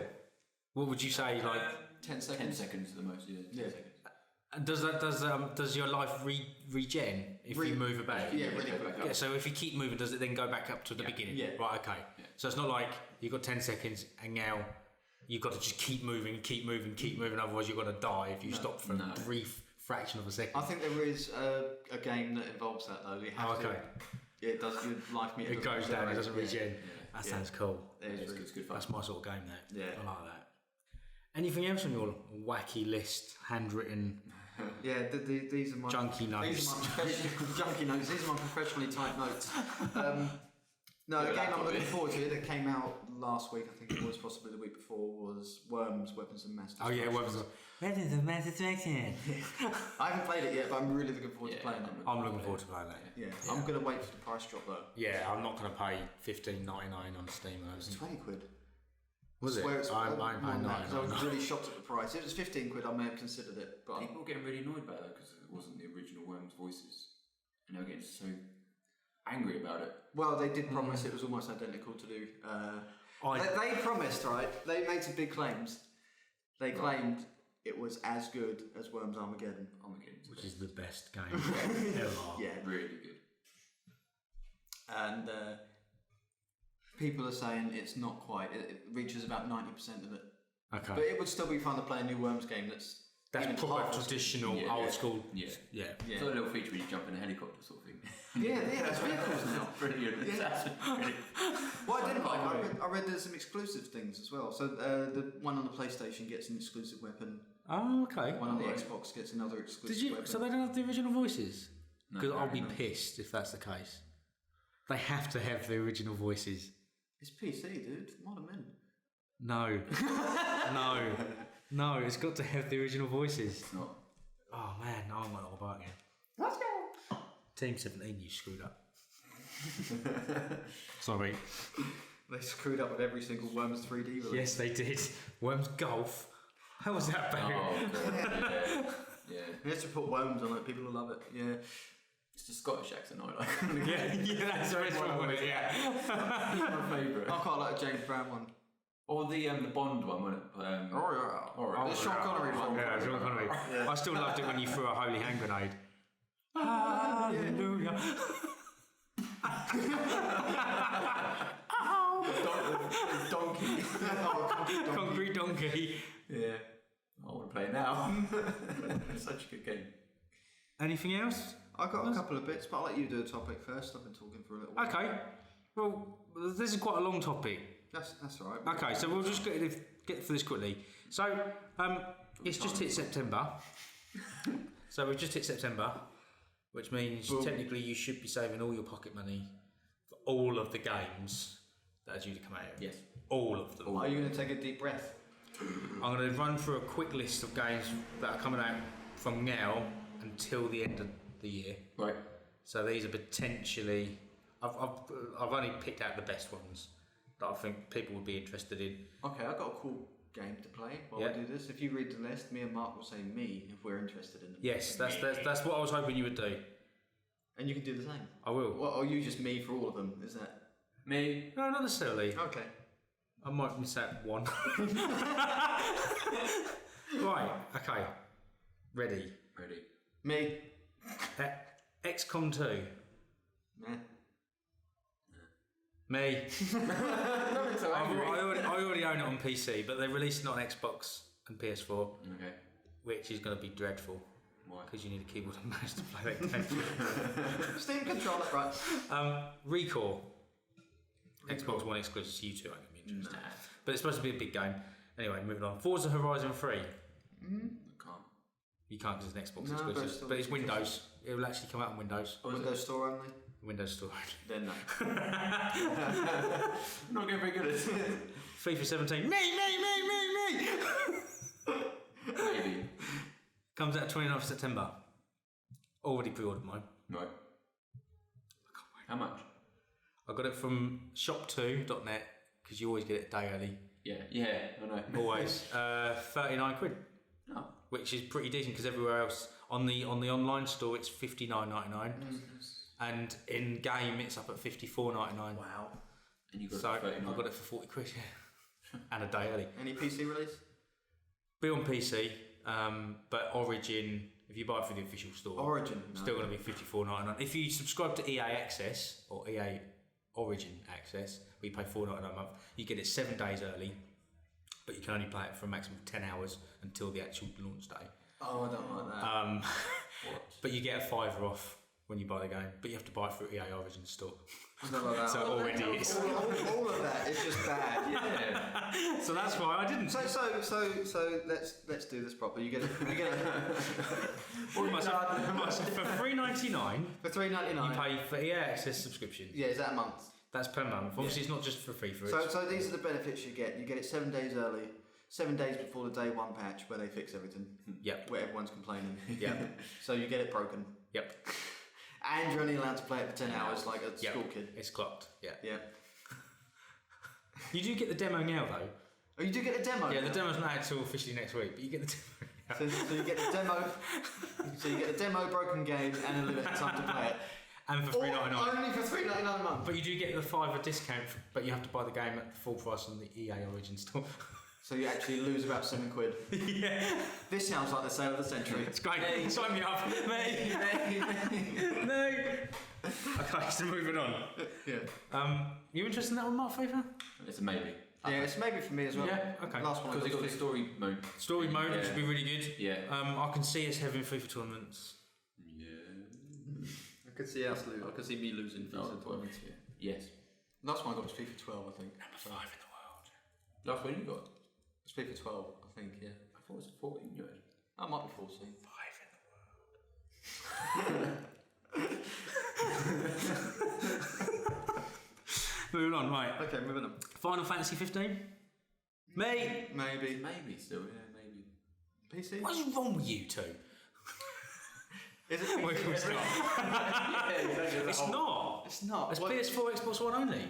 What would you say, like 10 seconds? 10 seconds at the most. Yeah. 10 seconds. Does your life regen if you move about? Yeah, really quick. Yeah, so if you keep moving, does it then go back up to the beginning? Yeah. Right. Okay. Yeah. So it's not like you've got 10 seconds and now you've got to just keep moving. Otherwise, you're going to die if you stop for a brief fraction of a second. I think there is a game that involves that though. You have to. Yeah, it does. Your life meter. It goes down. It doesn't regen. Yeah. That sounds cool. It's good fun. That's my sort of game. That. Yeah. I like that. Anything else on your wacky list? Handwritten. Yeah, these are my junky notes. Junky notes. These are my professionally typed notes. No, the game I'm looking forward to that came out last week, I think it was, possibly the week before, was Worms, Weapons of Mass Destruction. Oh yeah, Weapons of Mass Destruction. I haven't played it yet, but I'm really looking forward to playing it. I'm looking forward to playing that. Yeah. I'm going to wait for the price drop though. Yeah, I'm not going to pay $15.99 on Steam. It was 20 quid. Was it? I'm paying $9.99. I was really shocked at the price. If it was 15 quid, I may have considered it. But people were getting really annoyed about that because it wasn't the original Worms voices. And they were getting so angry about it. Well, they did promise it was almost identical to do. They promised, right? They made some big claims. They claimed it was as good as Worms Armageddon. Which is the best game ever. Yeah, really good. And people are saying it's not quite. It reaches about 90% of it. Okay. But it would still be fun to play a new Worms game that's proper traditional, old school. Yeah. It's a little feature when you jump in a helicopter sort of thing. Yeah, there's vehicles now. Brilliant. Yeah. What I didn't like, I read there's some exclusive things as well. So the one on the PlayStation gets an exclusive weapon. Oh, okay. One on the Xbox gets another exclusive weapon. So they don't have the original voices? Because No, I'll be pissed if that's the case. They have to have the original voices. It's PC, dude. Modern men. No. No, it's got to have the original voices. It's not. Oh man, I want to go back again. Let's go. Team 17, you screwed up. Sorry. They screwed up with every single Worms 3D release. Yes, they did. Worms Golf. How was that bad? Oh, God. Yeah. You have to put Worms on it, people will love it. Yeah. It's the Scottish accent I like. yeah, that's the best one, wasn't it? Yeah. It's my favourite. I quite like a James Brown one. Or the Bond one, wasn't it? The Sean Connery one. Yeah, Sean Connery. Yeah. I still loved it when you threw a holy hand grenade. Hallelujah. Donkey. Concrete donkey. Yeah. I want to play it now. It's such a good game. Anything else? I've got a couple of bits, but I'll let you do the topic first. I've been talking for a little while. Okay. Well, this is quite a long topic. That's all right. Okay, so we'll just get through this quickly. So, it's just hit September. So we've just hit September, which means technically you should be saving all your pocket money for all of the games that are due to come out. Yes. All of them. Are you going to take a deep breath? I'm going to run through a quick list of games that are coming out from now until the end of the year. Right. So these are potentially... I've only picked out the best ones that I think people would be interested in. Okay, I've got a cool game to play while we do this. If you read the list, me and Mark will say me if we're interested in them. Yes, that's what I was hoping you would do. And you can do the same. I will. Or you just me for all of them, is that? Me? No, not necessarily. Okay. I might miss out one. Right, okay. Ready. Me. XCOM 2. Meh. Me. So I already own it on PC, but they released it on Xbox and PS4, Okay. which is going to be dreadful. Why? Because you need a keyboard and mouse to play that game. Steam controller, right? Recore. Xbox One exclusive, so you two aren't going to be interested. Nah. But it's supposed to be a big game. Anyway, moving on. Forza Horizon 3. I can't. You can't because it's an Xbox No, exclusive. But it's Windows. It will actually come out on Windows. Windows Store only? Windows Store. Then no. I'm not getting very good at it. FIFA 17. Me! Maybe. Comes out 29th September. Already pre-ordered mine. Right. How much? I got it from shop2.net because you always get it a day early. Yeah, I know. Always. 39 quid. Oh. Which is pretty decent because everywhere else on the online store it's $59.99 and in game it's up at $54.99. Wow. And you got So it for 39. I got it for 40 quid, yeah. And a day early. Any PC release? Be on PC, but Origin, if you buy it through the official store, Origin. still going to be $54.99. If you subscribe to EA Access or EA Origin Access, where you pay $4.99 a month, you get it 7 days early, but you can only play it for a maximum of 10 hours until the actual launch day. Oh, I don't like that. But you get a $5 off when you buy the game, but you have to buy it through EA Origin store. I don't like that. So already it's all of that is just bad. Yeah. so that's why I didn't. So let's do this proper. You get it. So for $3.99, For $3.99. you pay for EA Access subscription. Yeah, is that a month? That's per month. Obviously, it's not just for FIFA. So these are the benefits you get. You get it 7 days early, 7 days before the day one patch where they fix everything. Yep. Where everyone's complaining. Yep. So you get it broken. Yep. And you're only allowed to play it for 10 hours like a Yep. school kid. It's clocked. Yeah. Yeah. You do get the demo now, though. Oh, you do get a demo. Yeah, now? the demo's not out until officially next week, but you get the demo. So you get the demo. So you get the demo, broken game, and a limited time to play it. And for $3.99. Only for $3.99 a month. But you do get the $5 discount, but you have to buy the game at full price on the EA Origin store. So you actually lose about £7. Yeah. This sounds like the sale of the century. It's great. Sign me up. No. Okay, so moving on. Yeah. You interested in that one, Mark Favor? It's a maybe. Yeah, it's maybe for me as well. Yeah, okay. Last one I Because it's got the to. story mode. Story mode, which would be really good. Yeah. I can see us having FIFA tournaments. Yeah. I could see us lose. I could see me losing FIFA 12. Yes. Last one I got was FIFA 12, I think. Number 5 in the world. Last one you got? It's FIFA 12, I think, yeah. I thought it was 14 you had. I might be 14. 5 in the world. Moving on, right. Okay, moving on. Final Fantasy 15? Me? Maybe. Maybe still, yeah, maybe. PC? What's wrong with you two? Is it Wait, PC? it's not. It's not. It's not. It's What- PS4, Xbox One only.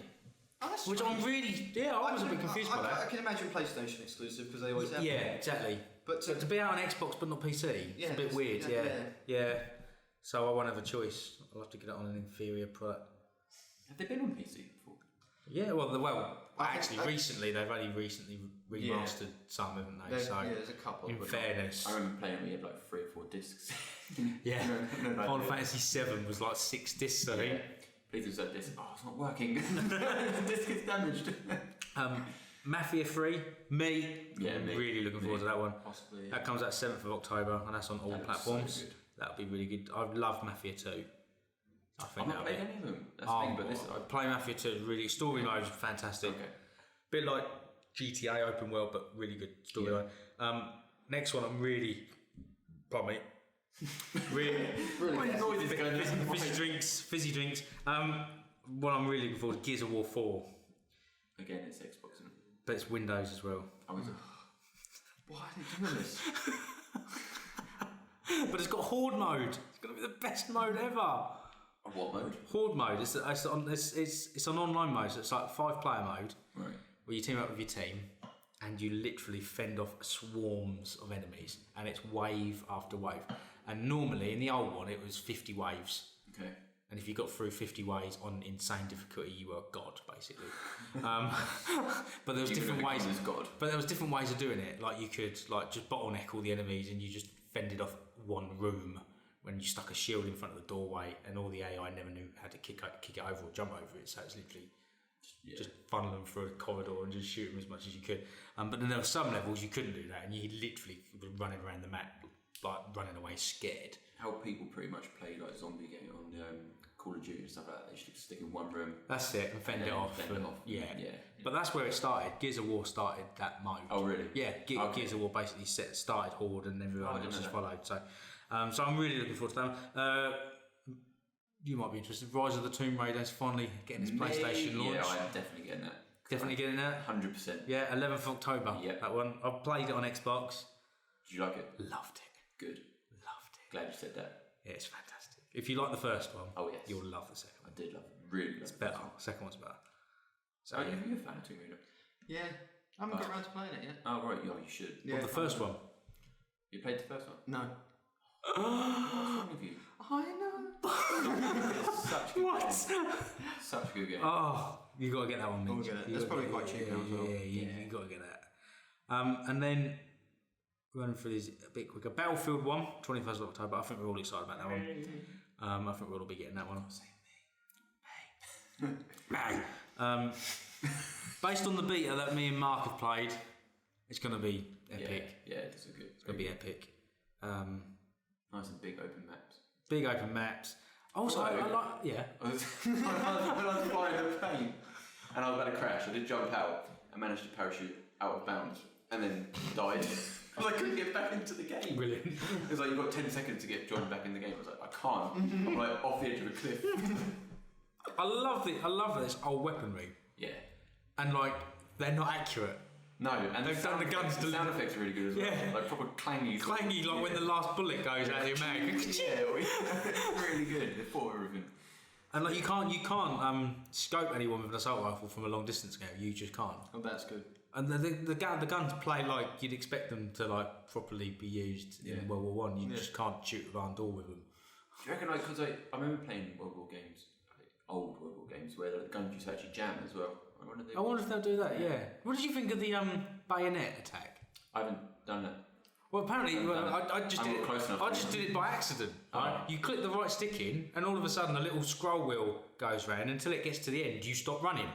Oh, that's Which I'm strange. really... Yeah, I was a bit confused by I that. can imagine PlayStation exclusive because they always have. Yeah, exactly. But So to be out on Xbox but not PC, Yeah, it's a bit it's- weird. yeah, Yeah. So I won't have a choice. I'll have to get it on an inferior product. Have they been on PC before? Yeah, actually, I- recently they've only recently remastered some, haven't they? there's, So yeah, there's a couple. in but fairness, I remember playing when we had like 3 or 4 discs. yeah, No, Final Fantasy 7 was like 6 discs, I think. Please insert this. Oh, it's not working. The disc is damaged. Mafia 3, me. Yeah, I'm me. really looking forward to that one. Possibly. That comes out 7th of October, and that's on all That looks platforms. so good. That'll be really good. I love Mafia 2. I think I've not that'll played be. any of them. That's the thing, but this. Play Mafia 2 really. Story mode is fantastic. Okay. Bit like GTA open world, but really good storyline. Next one, I'm really. Pardon me. Really. Fizzy drinks. What I'm really looking forward to, Gears of War 4. Again, it's Xbox. Isn't it? But it's Windows as well. Oh, is it? why are they doing this? But it's got Horde mode. It's going to be the best mode ever. What mode? Horde mode. It's on online mode, so it's like 5-player mode. Right. Where you team up with your team and you literally fend off swarms of enemies, and it's wave after wave. And normally in the old one it was 50 waves. Okay. And if you got through 50 waves on insane difficulty, you were God, basically. But there was different ways. God. But there was different ways of doing it. Like you could like just bottleneck all the enemies, and you just fended off one room when you stuck a shield in front of the doorway, and all the AI never knew how to kick it over or jump over it. So it's literally just funnel them through a corridor and just shoot them as much as you could. But then there were some levels you couldn't do that, and you literally were running around the map like running away scared. How people pretty much play like zombie game on Call of Duty and stuff like that. They should stick in one room. That's it, and fend it off. Yeah. But that's where it started. Gears of War started that mode. Oh really? Yeah, Gears of War basically started Horde, and everyone else just followed. So, so I'm really looking forward to that. You might be interested. Rise of the Tomb Raider is finally getting its PlayStation launch. Yeah, I am definitely getting that. Definitely getting that? 100%. Yeah, 11th October. Yep. That one. I've played it on Xbox. Did you like it? Loved it. Good. Loved it. Glad you said that. Yeah, it's fantastic. If you like the first one, yes, you'll love the second one. I did love it. Really love it. It's better. Second one's better. So, you're a fan of Tomb Raider? Yeah. I haven't got around to playing it yet. Oh, right. Yeah, you should. Yeah, the first one? You played the first one? No. What's wrong with you? I know. It's such a good game. Such a good game. Oh, you got to get that one, We'll get it. That's probably quite cheap now as well. Yeah, you got to get that. And then running through these a bit quicker. Battlefield 1, 21st of October. I think we're all excited about that one. I think we'll all be getting that one. Bang. Based on the beta that me and Mark have played, it's going to be epic. Yeah, it's good. It's going to be epic. Nice and big open maps. Big open maps. Also, I like, yeah. When I was flying a plane and I was about to crash, I did jump out and managed to parachute out of bounds and then died. I couldn't get back into the game. Brilliant. It was like, you've got 10 seconds to get John back in the game. I was like, I can't. I'm like off the edge of a cliff. I love this old weaponry. Yeah. And like, they're not accurate. No, and they've done the guns. The sound effects are really good as well. Yeah. Like proper clangy. Clangy, like when the last bullet goes out of your mag. Really good. They thought everything. And like you can't scope anyone with an assault rifle from a long distance game. You just can't. Oh, that's good. And the guns play like you'd expect them to like properly be used in World War One. You just can't shoot around door with them. Do you reckon because I remember playing World War games, old World War games, where the guns used to actually jam as well. I wonder if they'll do that. Yeah. What did you think of the bayonet attack? I haven't done that. Well, apparently, I just did it by accident. Right? You click the right stick in, and all of a sudden, a little scroll wheel goes round until it gets to the end. You stop running.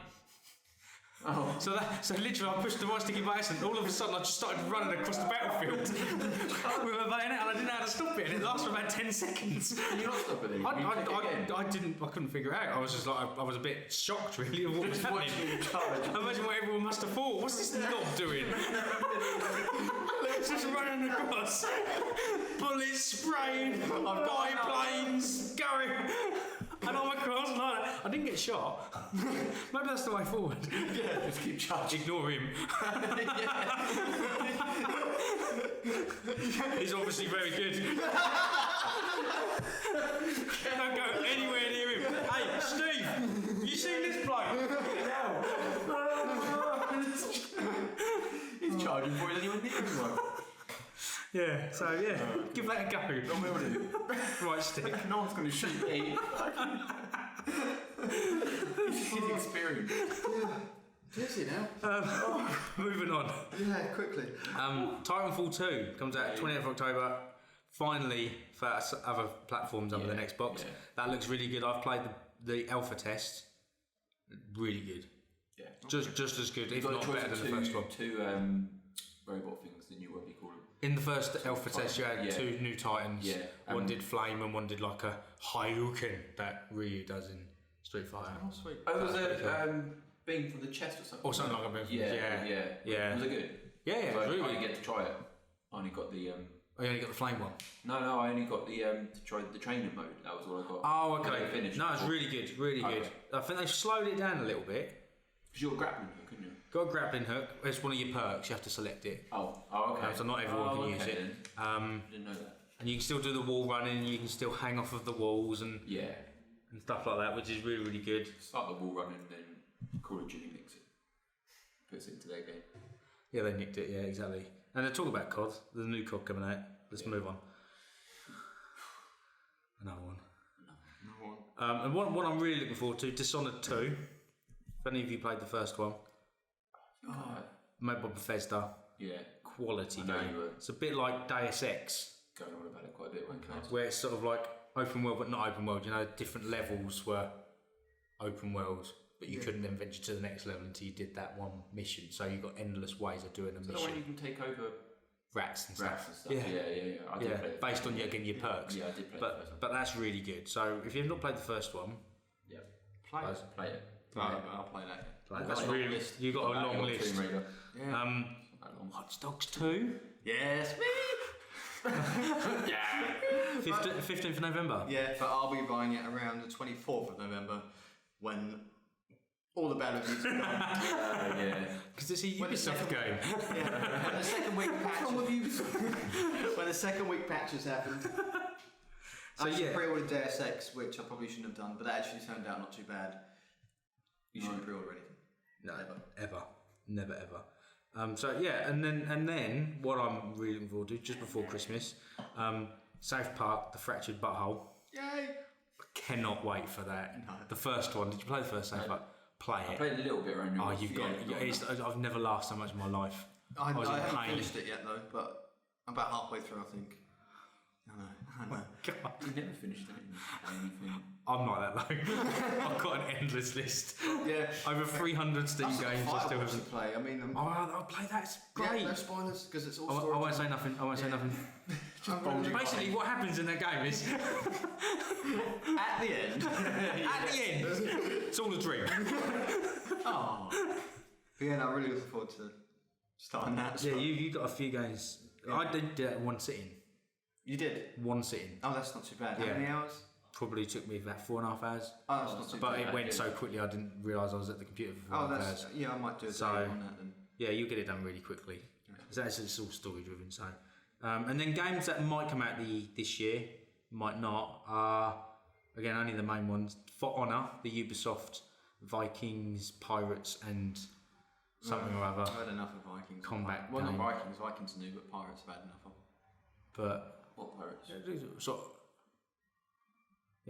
Oh. So literally, I pushed the right stick in by accident. All of a sudden, I just started running across the battlefield with a bayonet, and I didn't know how to stop it. And it lasted for about 10 seconds. Can you not stop it? I couldn't figure it out. I was just like, I was a bit shocked, really, of what was happening. Imagine what everyone must have thought. What's this knob doing? Just running across, bullets spraying, biplanes going. And I'm across like that. I didn't get shot. Maybe that's the way forward. Yeah, just keep charging. Ignore him. He's obviously very good. Don't go anywhere near him. Hey, Steve, you seen this bloke? He's charging for it anyone near him. Yeah, so yeah, give that a go. I will do. Right stick. No one's going to shoot me. His experience. Is it now? Moving on. Yeah, quickly. Titanfall 2 comes out 20th October. Finally, for other platforms other than Xbox. Yeah. That looks really good. I've played the alpha test. Really good. Yeah. Just as good, if not better than the first one. Two robot things, the new what you call them. In the first alpha test, you had two new Titans. Yeah. One did flame and one did like a Hadouken that Ryu does in Street Fighter. Oh, sweet. Oh, was it beam from the chest or something? Or something like a beam from the chest. Yeah. Was it good? Yeah, so really. I didn't get to try it. I only got the. Oh, you only got the flame one? No, I only got the to try the training mode. That was all I got. Oh, okay. No, it's really good, really good. I think they've slowed it down a little bit. Because you're grappling hook, couldn't you? Got a grappling hook. It's one of your perks. You have to select it. Oh, okay. So not everyone can use it. Didn't know that. And you can still do the wall running. You can still hang off of the walls and stuff like that, which is really, really good. Start the wall running, then Call of Duty nicks it, puts it into their game. Yeah, they nicked it. Yeah, exactly. And they're talking about COD. There's a new COD coming out. Let's move on. Another one. And one I'm really looking forward to, Dishonored 2. If any of you played the first one. Made by Bethesda. Yeah. Quality game. It's a bit like Deus Ex. Going on about it quite a bit, where it's sort of like open world, but not open world. You know, different levels were open world, but you couldn't then venture to the next level until you did that one mission. So you've got endless ways of doing a mission. So when you can take over rats and stuff. Yeah. I did play based on your perks. Yeah, I did play the first one. But that's really good. So if you've not played the first one, play it. I'll play that. That's really you got a long list. Yeah. Watch Dogs 2. Yes, me. Yeah. 15th of November. Yeah, but I'll be buying it around the 24th of November when all the bad reviews are gone. Because it's a Ubisoft game. When the second week patches. When the second week patches happen. So I pre-ordered Deus Ex, which I probably shouldn't have done, but that actually turned out not too bad. You shouldn't pre-order anything. No, ever. Never ever. And then what I'm really looking forward to just before Christmas, South Park: The Fractured Butthole. Yay! Cannot wait for that. No. The first one. Did you play the first South Park? Play it. I played a little bit around. I've never laughed so much in my life. I haven't finished it yet though, but I'm about halfway through, I think. I know. God. You never finished anything. I'm not that low. I've got an endless list. Yeah. Over 300 Steam games I still haven't. Play. I mean, I'll play that. It's great. Yeah, no spoilers because it's all. I won't say nothing. Basically, what happens in that game is at the end. It's all a dream. Oh. But yeah, no, I'm really looking forward to starting that. Yeah, you got a few games. Yeah. I did that in one sitting. You did? One sitting. Oh, that's not too bad. How many hours? Probably took me about 4.5 hours. Oh, that's not too bad. But it went so quickly I didn't realise I was at the computer for 4.5 hours. Yeah, I might do a day on that then. Yeah, you'll get it done really quickly. Yeah. It's all story driven. So, and then games that might come out this year, might not, are, again, only the main ones. For Honour, the Ubisoft Vikings, Pirates and something or other. I've had enough of Vikings. Combat well, game. Not Vikings. Vikings are new, but Pirates I've had enough of. But what Pirates?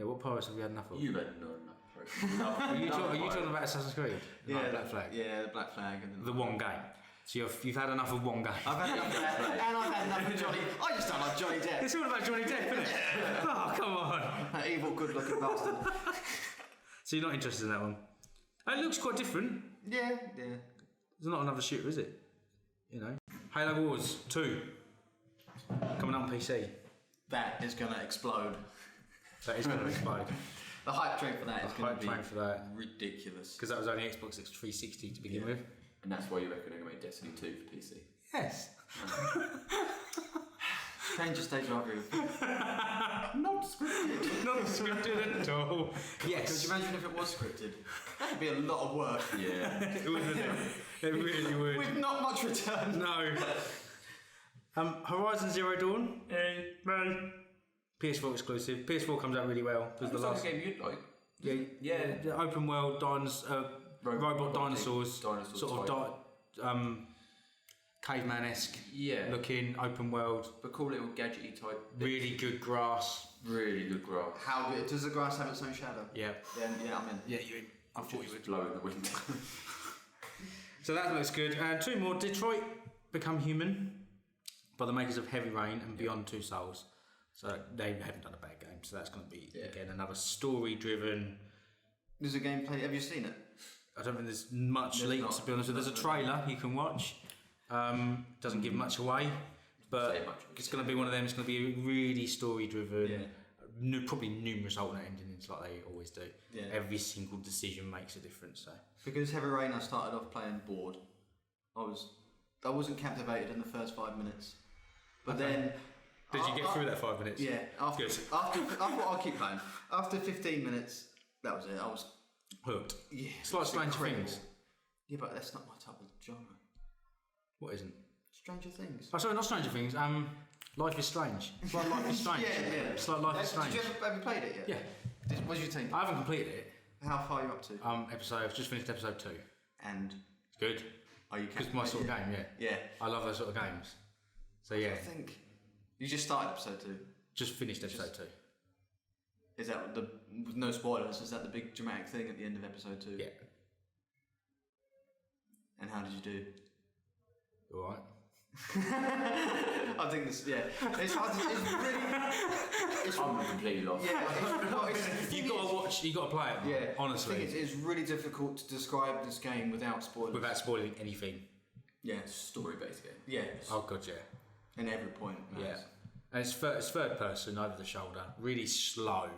What Pirates have you had enough of? You've had enough Pirates. Are you talking about Assassin's Creed? Yeah, Black Flag. Yeah, the Black Flag and the one game. So you've had enough of one game. I've had enough of that, and I've had enough of Johnny. I just don't like Johnny Depp. It's all about Johnny Depp, isn't it? Oh, come on. That evil, good-looking bastard. So you're not interested in that one? It looks quite different. Yeah. There's not another shooter, is it? You know, Halo Wars 2 coming out on PC. That is going to explode. That is going to explode. The hype train for that is going to be ridiculous. Because that was only Xbox 360 to begin with. And that's why you reckon they're going to make Destiny 2 for PC? Yes. Change the stage of Not scripted. Not scripted at all. Yes. Could you imagine if it was scripted? That would be a lot of work. Yeah. It would, wouldn't it? It really would. With not much return. No. Horizon Zero Dawn. PS4 exclusive. PS4 comes out really well. That's the last game you'd like. Yeah. Open world robot dinosaurs. Sort of caveman-esque looking open world. But cool little gadgety type. Really good grass. How good? Does the grass have its own shadow? Yeah. Yeah, I'm in. Yeah, you're in. I thought you would. Blow in the wind. So that looks good. Two more. Detroit Become Human by the makers of Heavy Rain and Beyond Two Souls. So they haven't done a bad game. So that's going to be, again, another story-driven... There's a gameplay. Have you seen it? I don't think there's much leaks, to be honest with you. There's a trailer you can watch. Doesn't give much away. But it's going to be one of them. It's going to be really story-driven. Probably numerous alternate endings like they always do. Yeah. Every single decision makes a difference. So because Heavy Rain, I started off playing bored. I wasn't captivated in the first 5 minutes, but then did you get through that 5 minutes? Yeah. After I'll keep playing. After 15 minutes, that was it. I was hooked. Yeah, it's like Stranger Things. Yeah, but that's not my type of genre. What isn't? Stranger Things. Oh, sorry, not Stranger Things. Life is Strange. It's like Life is Strange. Yeah. It's like Life is Strange. Have you played it yet? Yeah. What did you think? I haven't completed it. How far are you up to? I've just finished episode 2. And? It's good. Are you? Because my sort of game, Yeah. I love those sort of games. So yeah. I think you just started episode 2. Just finished episode 2. Is that with no spoilers? Is that the big dramatic thing at the end of episode 2? Yeah. And how did you do? All right. I think this. Yeah. It's hard. I'm completely lost. Yeah. You got to watch. You got to play it. Yeah. Honestly, the thing is, it's really difficult to describe this game without spoilers. Without spoiling anything. Yeah. Story-based game. Yeah. Oh god, yeah. In every point. Yeah. And it's third person over the shoulder, really slow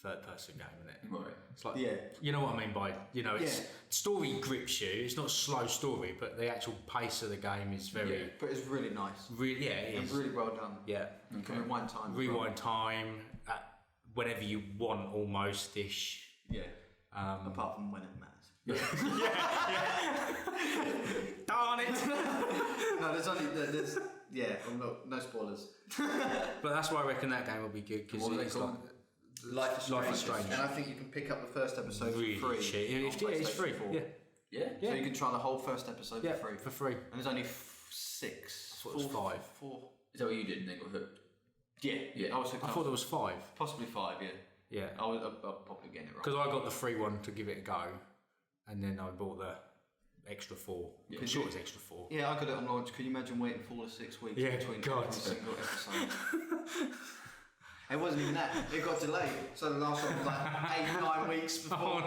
third person game, isn't it? Right. It's like, you know what I mean by, it's story grips you. It's not a slow story, but the actual pace of the game is very. Yeah, but it's really nice. Really, it is. Really well done. Yeah. You can rewind time. Rewind time, whenever you want, almost-ish. Yeah. Apart from when it matters. Darn it! No, there's no spoilers. But that's why I reckon that game will be good because it's like Life is Strange. And I think you can pick up the first episode really for free. It's free. Yeah. So you can try the whole first episode for free. And there's only 6. I thought it was 5. 4. Is that what you did and then got hooked? Yeah. I thought there was 5. Possibly 5. Yeah. Yeah. I'll probably get it wrong. Because I got the free one to give it a go, and then I bought the extra 4. Yeah. I'm sure it's extra 4. Yeah, I got it on launch. Could you imagine waiting 4 to 6 weeks between every single episode? It wasn't even that. It got delayed. So the last one was like 8-9 weeks before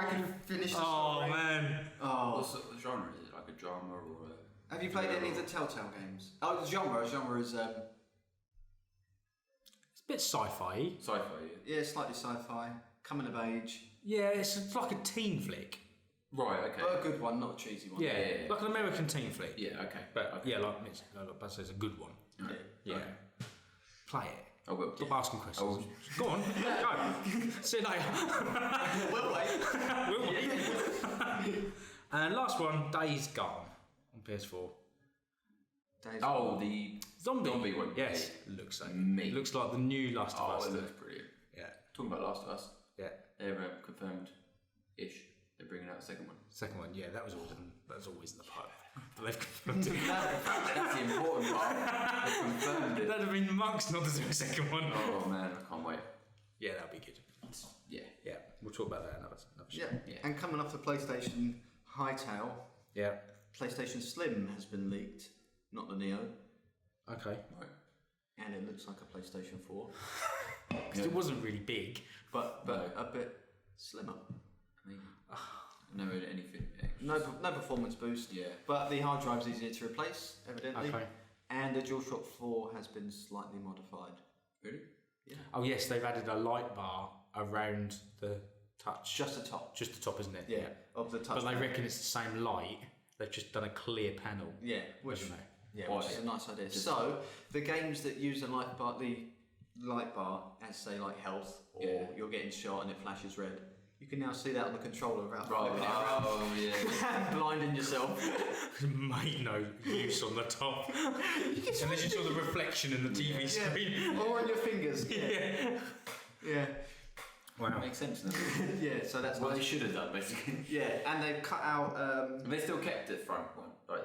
I could finish the story. Oh man. Oh. What sort of genre is it? Like a drama or a... Have you played any of the Telltale games? Oh, the genre. Genre is... It's a bit sci-fi. Sci-fi, yeah, slightly sci-fi. Coming of age. Yeah, it's like a teen flick. Right, okay. A good one, not a cheesy one. Yeah. Like an American teen flick. Yeah, okay. But like it's a good one. Yeah. Okay. Play it. I will. Stop asking questions. Go on, go. See you later. We'll wait. And last one, Days Gone on PS4. The zombie one. Yes, looks like me. Looks like the new Last of Us. Oh, it looks brilliant. Yeah. Talking about Last of Us. Yeah. They're confirmed-ish. They're bringing out a second one. Second one, yeah, that was always in the pipe. But they've confirmed it. That's the important part. They've confirmed it. That'd have been monks not to do a second one. Oh man, I can't wait. Yeah, that'd be good. Yeah, we'll talk about that another show. Yeah. And coming off the PlayStation Hightail, PlayStation Slim has been leaked, not the Neo. Okay. Right. And it looks like a PlayStation 4. Because it wasn't really big. But a bit slimmer. No anything. No performance boost. Yeah. But the hard drive's easier to replace, evidently. Okay. And the DualShock 4 has been slightly modified. Really? Yeah. Oh yes, they've added a light bar around the touch. Just the top. Just the top, isn't it? Yeah. Of the touch. But they reckon it's the same light. They've just done a clear panel. Yeah. Which is a nice idea. Just so the games that use the light bar, as say like health, or you're getting shot and it flashes red. You can now see that on the controller without flipping it around. Oh yeah. Blinding yourself. Made no use on the top. Unless you saw the reflection in the TV screen. Or on your fingers. Yeah. Wow. Makes sense, doesn't it? Yeah, so that's what they should have done, basically. Yeah, and they've cut out... And they still kept the front one, right?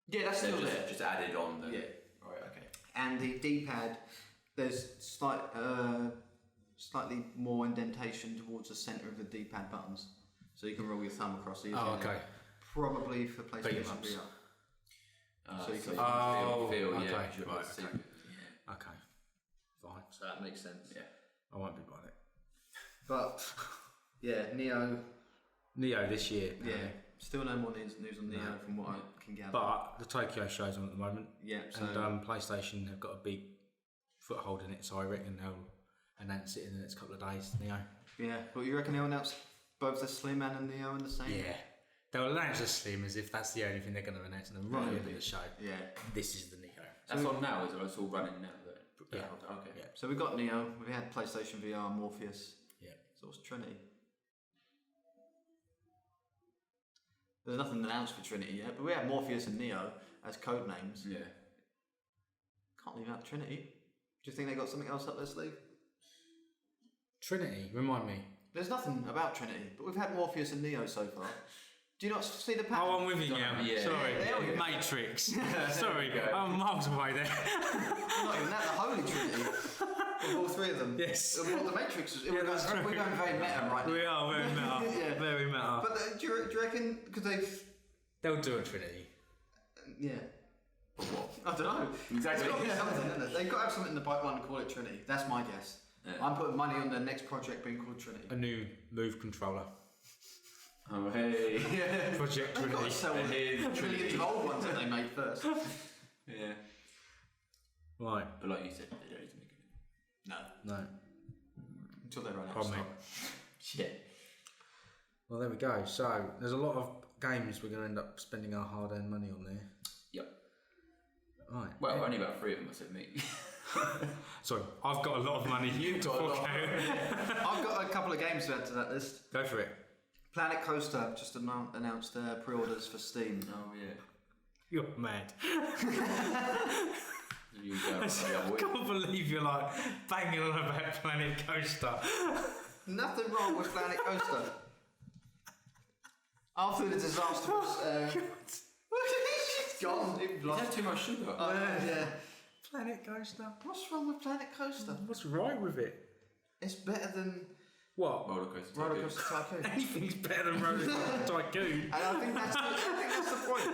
Yeah, that's still there. Just added on the... Yeah. Right, okay. And the D-pad, there's slightly more indentation towards the centre of the D-pad buttons. So you can roll your thumb across easily. Oh, okay. Probably for PlayStation VR. So you can feel, okay. Right, okay. Yeah. Okay. Fine. So that makes sense. Yeah. I won't be buying it. But, yeah, Neo this year. Yeah. Still no more news on Neo from what I can gather. But the Tokyo show's on at the moment. Yeah. So and PlayStation have got a big foothold in it, so I reckon they'll announce it in the next couple of days, Neo. Yeah. But you reckon they'll announce both the Slim and the Neo in the same? Yeah. They'll announce the Slim as if that's the only thing they're going to announce, and then right at the end of the show, this is the Neo. That's on now, is it? It's all running now. Yeah. Okay. Yeah. So we've got Neo, we had PlayStation VR, Morpheus. Yeah. So what's Trinity? There's nothing announced for Trinity yet, but we have Morpheus and Neo as code names. Yeah. Can't leave out Trinity. Do you think they got something else up their sleeve? Trinity, remind me. There's nothing about Trinity, but we've had Morpheus and Neo so far. Do you not see the pattern? Oh, I'm with you now. Yeah. Sorry. Yeah. Matrix. Sorry, I'm miles away there. Not even that, the Holy Trinity. Of all three of them. Yes. Of all the Matrix. We're going very meta right now. We are very meta. Very meta. But do you reckon, because they'll do a Trinity. Yeah. What? I don't know. Exactly. There's got to be something, isn't it? They've got to have something in the pipeline to call it Trinity. That's my guess. Yeah. I'm putting money on the next project being called Trinity. A new Move controller. Oh, hey. Project Trinity. They've got to sell trillions of old ones that they made first. Yeah. Right. But like you said, they don't need to make it. No. Until they run out of stock. Yeah. Well, there we go. So there's a lot of games we're going to end up spending our hard-earned money on there. Yep. Right. Well, only about 3 of them, I said me. Sorry, I've got a lot of money. You've got a lot. I've got a couple of games to add to that list. Go for it. Planet Coaster just announced pre-orders for Steam. Oh yeah. You're mad. You I can't believe you're like banging on about Planet Coaster. Nothing wrong with Planet Coaster. After the disastrous... it's gone. It has too much sugar. Yeah. Planet Coaster? What's wrong with Planet Coaster? What's right with it? It's better than... What? Roller Coaster Tycoon. Anything's better than Roller Coaster Tycoon. And I think that's the point.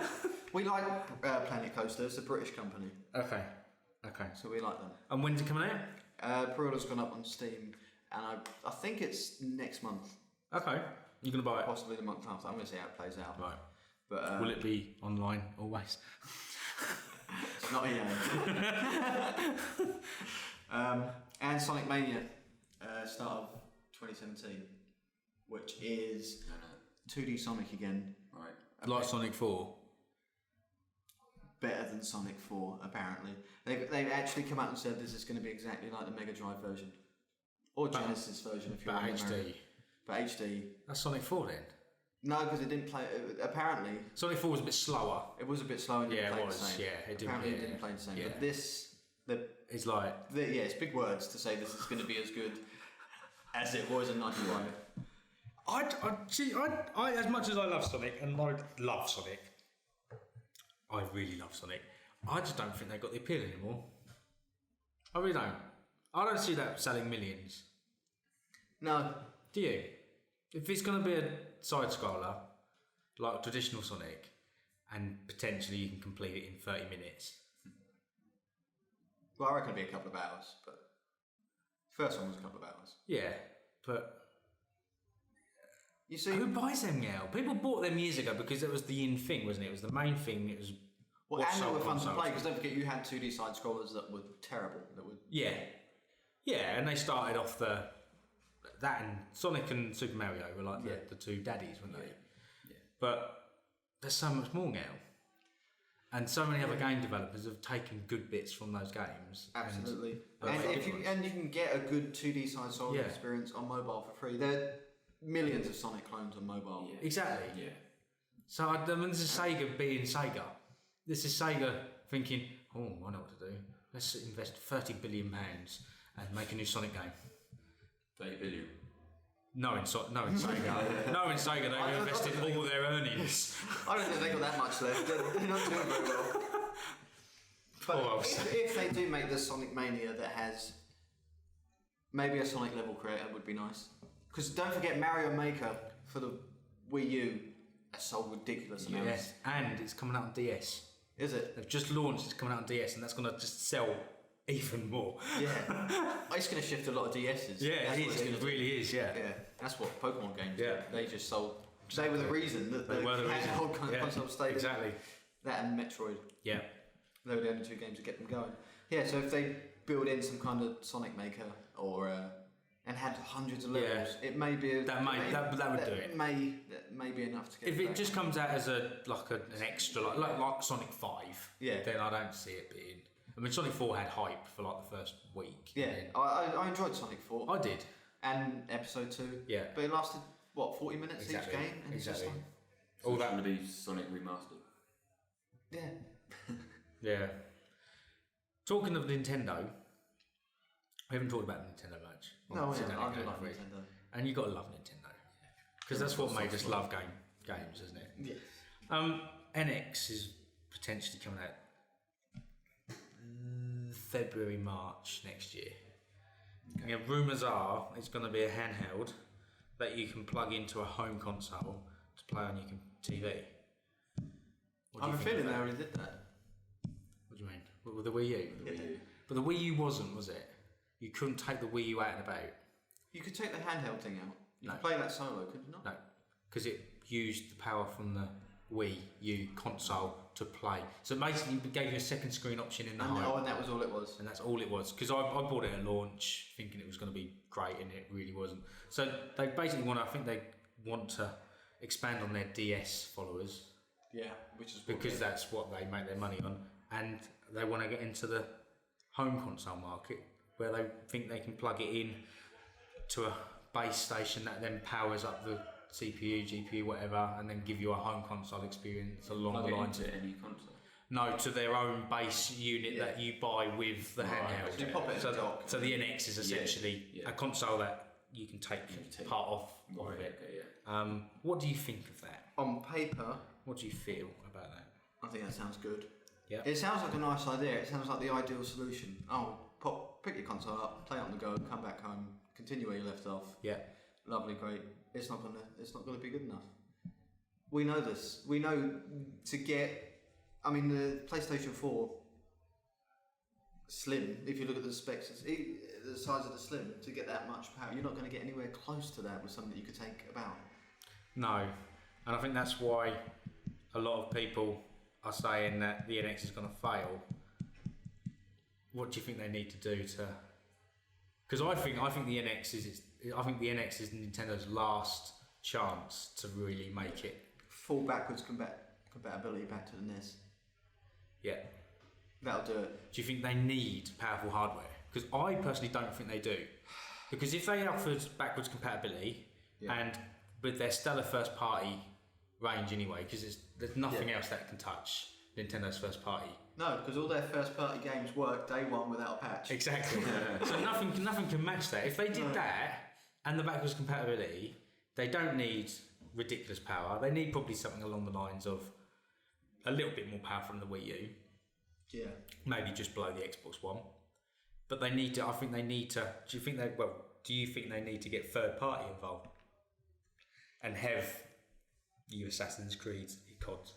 We like Planet Coaster. It's a British company. Okay. So we like them. And when's it coming out? Pre-order's gone up on Steam, and I think it's next month. Okay. You're going to buy it? Possibly the month after. I'm going to see how it plays out. Right. But will it be online always? It's not and Sonic Mania, start of 2017, which is 2D Sonic again. Right. Like Sonic 4? Better than Sonic 4, apparently. They've actually come out and said this is going to be exactly like the Mega Drive version. Or Genesis version, if you want. HD. But HD. That's Sonic 4 then? No, because it didn't play... apparently... Sonic 4 was a bit slower. It was a bit slower and Yeah, didn't it play was. the same. Yeah, it didn't. Apparently it didn't play the same. Yeah. But this... It's like... it's big words to say this is going to be as good as it was in 91. I as much as I love Sonic, and I love Sonic, I really love Sonic, I just don't think they've got the appeal anymore. I really don't. I don't see that selling millions. No. Do you? If it's going to be a side-scroller, like traditional Sonic, and potentially you can complete it in 30 minutes. Well, I reckon it'll be a couple of hours, but... First one was a couple of hours. Yeah, but... You see... Who buys them now? People bought them years ago because it was the in thing, wasn't it? It was the main thing. It was... Well, and they were fun to play, because don't forget you had 2D side-scrollers that were terrible. Yeah. Yeah, and they started off that and Sonic and Super Mario were like the two daddies, weren't they? Yeah. But there's so much more now. And so many other game developers have taken good bits from those games. Absolutely. And you can get a good 2D side-scroller experience on mobile for free. There are millions of Sonic clones on mobile. Yeah. Exactly. Yeah. So I mean, this is Sega being Sega. This is Sega thinking, oh, I know what to do. Let's invest £30 billion and make a new Sonic game. 30 billion. Knowing Sega, they've invested all their earnings. I don't think they got that much left. They're not doing very well. But if they do make this Sonic Mania that has maybe a Sonic level creator would be nice. Because don't forget Mario Maker for the Wii U has sold ridiculous amounts. Yes, and it's coming out on DS. Is it? They've just launched, it's coming out on DS, and that's going to just sell even more. Yeah. It's going to shift a lot of DSs. Yeah, it really is, yeah. Yeah, that's what Pokemon games do. They just sold... They were the reason that they had whole console stable. Exactly. That and Metroid. Yeah. They were the only two games to get them going. Yeah, so if they build in some kind of Sonic Maker or... and had hundreds of levels, it may be... That would do it. That may be enough to get if it just comes out as an extra, like Sonic 5, then I don't see it being... I mean, Sonic 4 had hype for like the first week. Yeah, I enjoyed Sonic 4. I did. And Episode 2. Yeah. But it lasted, 40 minutes each game? And it's just like... All that going to be Sonic Remastered. Yeah. Yeah. Talking of Nintendo, we haven't talked about Nintendo much. I do love Nintendo. And you got to love Nintendo. Because that's what made us love games, isn't it? Yeah. NX is potentially coming out February, March next year. Okay. Rumours are it's going to be a handheld that you can plug into a home console to play on your TV. I have a feeling they already did that. What do you mean? With the Wii U? But the Wii U wasn't, was it? You couldn't take the Wii U out and about. You could take the handheld thing out. You could play that solo, could you not? No, because it used the power from the Wii U console to play. So basically, we gave you a second screen option in the home. Oh, and that was all it was. And that's all it was. Because I bought it at launch, thinking it was going to be great, and it really wasn't. So they basically want to expand on their DS followers. Yeah, which is because that's what they make their money on, and they want to get into the home console market where they think they can plug it in to a base station that then powers up the CPU, GPU, whatever, and then give you a home console experience along the lines of any console. No, to their own base unit that you buy with the handheld. So you pop it in the dock. So the NX is essentially a console that you can take part of it. Okay, what do you think of that? On paper, what do you feel about that? I think that sounds good. Yeah. It sounds like a nice idea. It sounds like the ideal solution. Oh, pick your console up, play it on the go, come back home, continue where you left off. Yeah. Lovely, great. It's not gonna be good enough. We know this. We know to get. I mean, the PlayStation 4 Slim. If you look at the specs, the size of the Slim, to get that much power, you're not going to get anywhere close to that with something that you could take about. No, and I think that's why a lot of people are saying that the NX is going to fail. What do you think they need to do to? Because I think the NX is Nintendo's last chance to really make it full backwards compatibility back to the NES. Yeah, that'll do it. Do you think they need powerful hardware? Because I personally don't think they do. Because if they offered backwards compatibility and with their stellar first party range anyway, because there's nothing else that can touch Nintendo's first party. No, because all their first party games work day one without a patch. Exactly. So nothing can match that. If they did that and the backwards compatibility, they don't need ridiculous power. They need probably something along the lines of a little bit more powerful than the Wii U. Yeah. Maybe just below the Xbox One. But they need to. I think they need to. Do you think they need to get third party involved and have your Assassin's Creed, your CODs?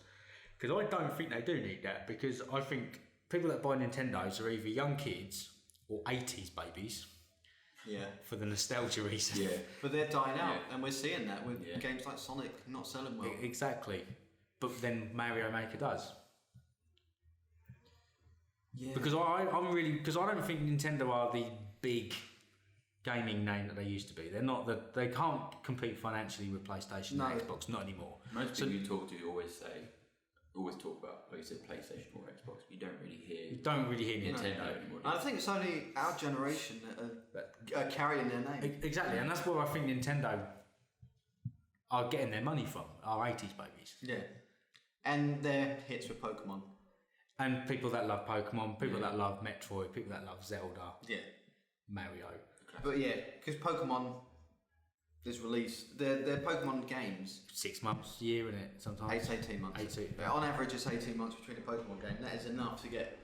Because I don't think they do need that. Because I think people that buy Nintendos are either young kids or 80s babies. Yeah. For the nostalgia reason. Yeah. But they're dying out, and we're seeing that with games like Sonic not selling well. Exactly. But then Mario Maker does. Yeah. Because I don't think Nintendo are the big gaming name that they used to be. They're not they can't compete financially with PlayStation and Xbox, not anymore. Most people you talk to always talk about, like you said, PlayStation or Xbox. You don't really hear Nintendo anymore. I think it's only our generation that are carrying their name. Exactly, and that's where I think Nintendo are getting their money from, our 80s babies. Yeah. And their hits with Pokemon. And people that love Pokemon, people that love Metroid, people that love Zelda. Yeah. Mario. But yeah, because Pokemon is released, they're Pokemon games. 6 months, year in it, sometimes. 18 months. 18. On average, it's 18 months between a Pokemon game. That is enough to get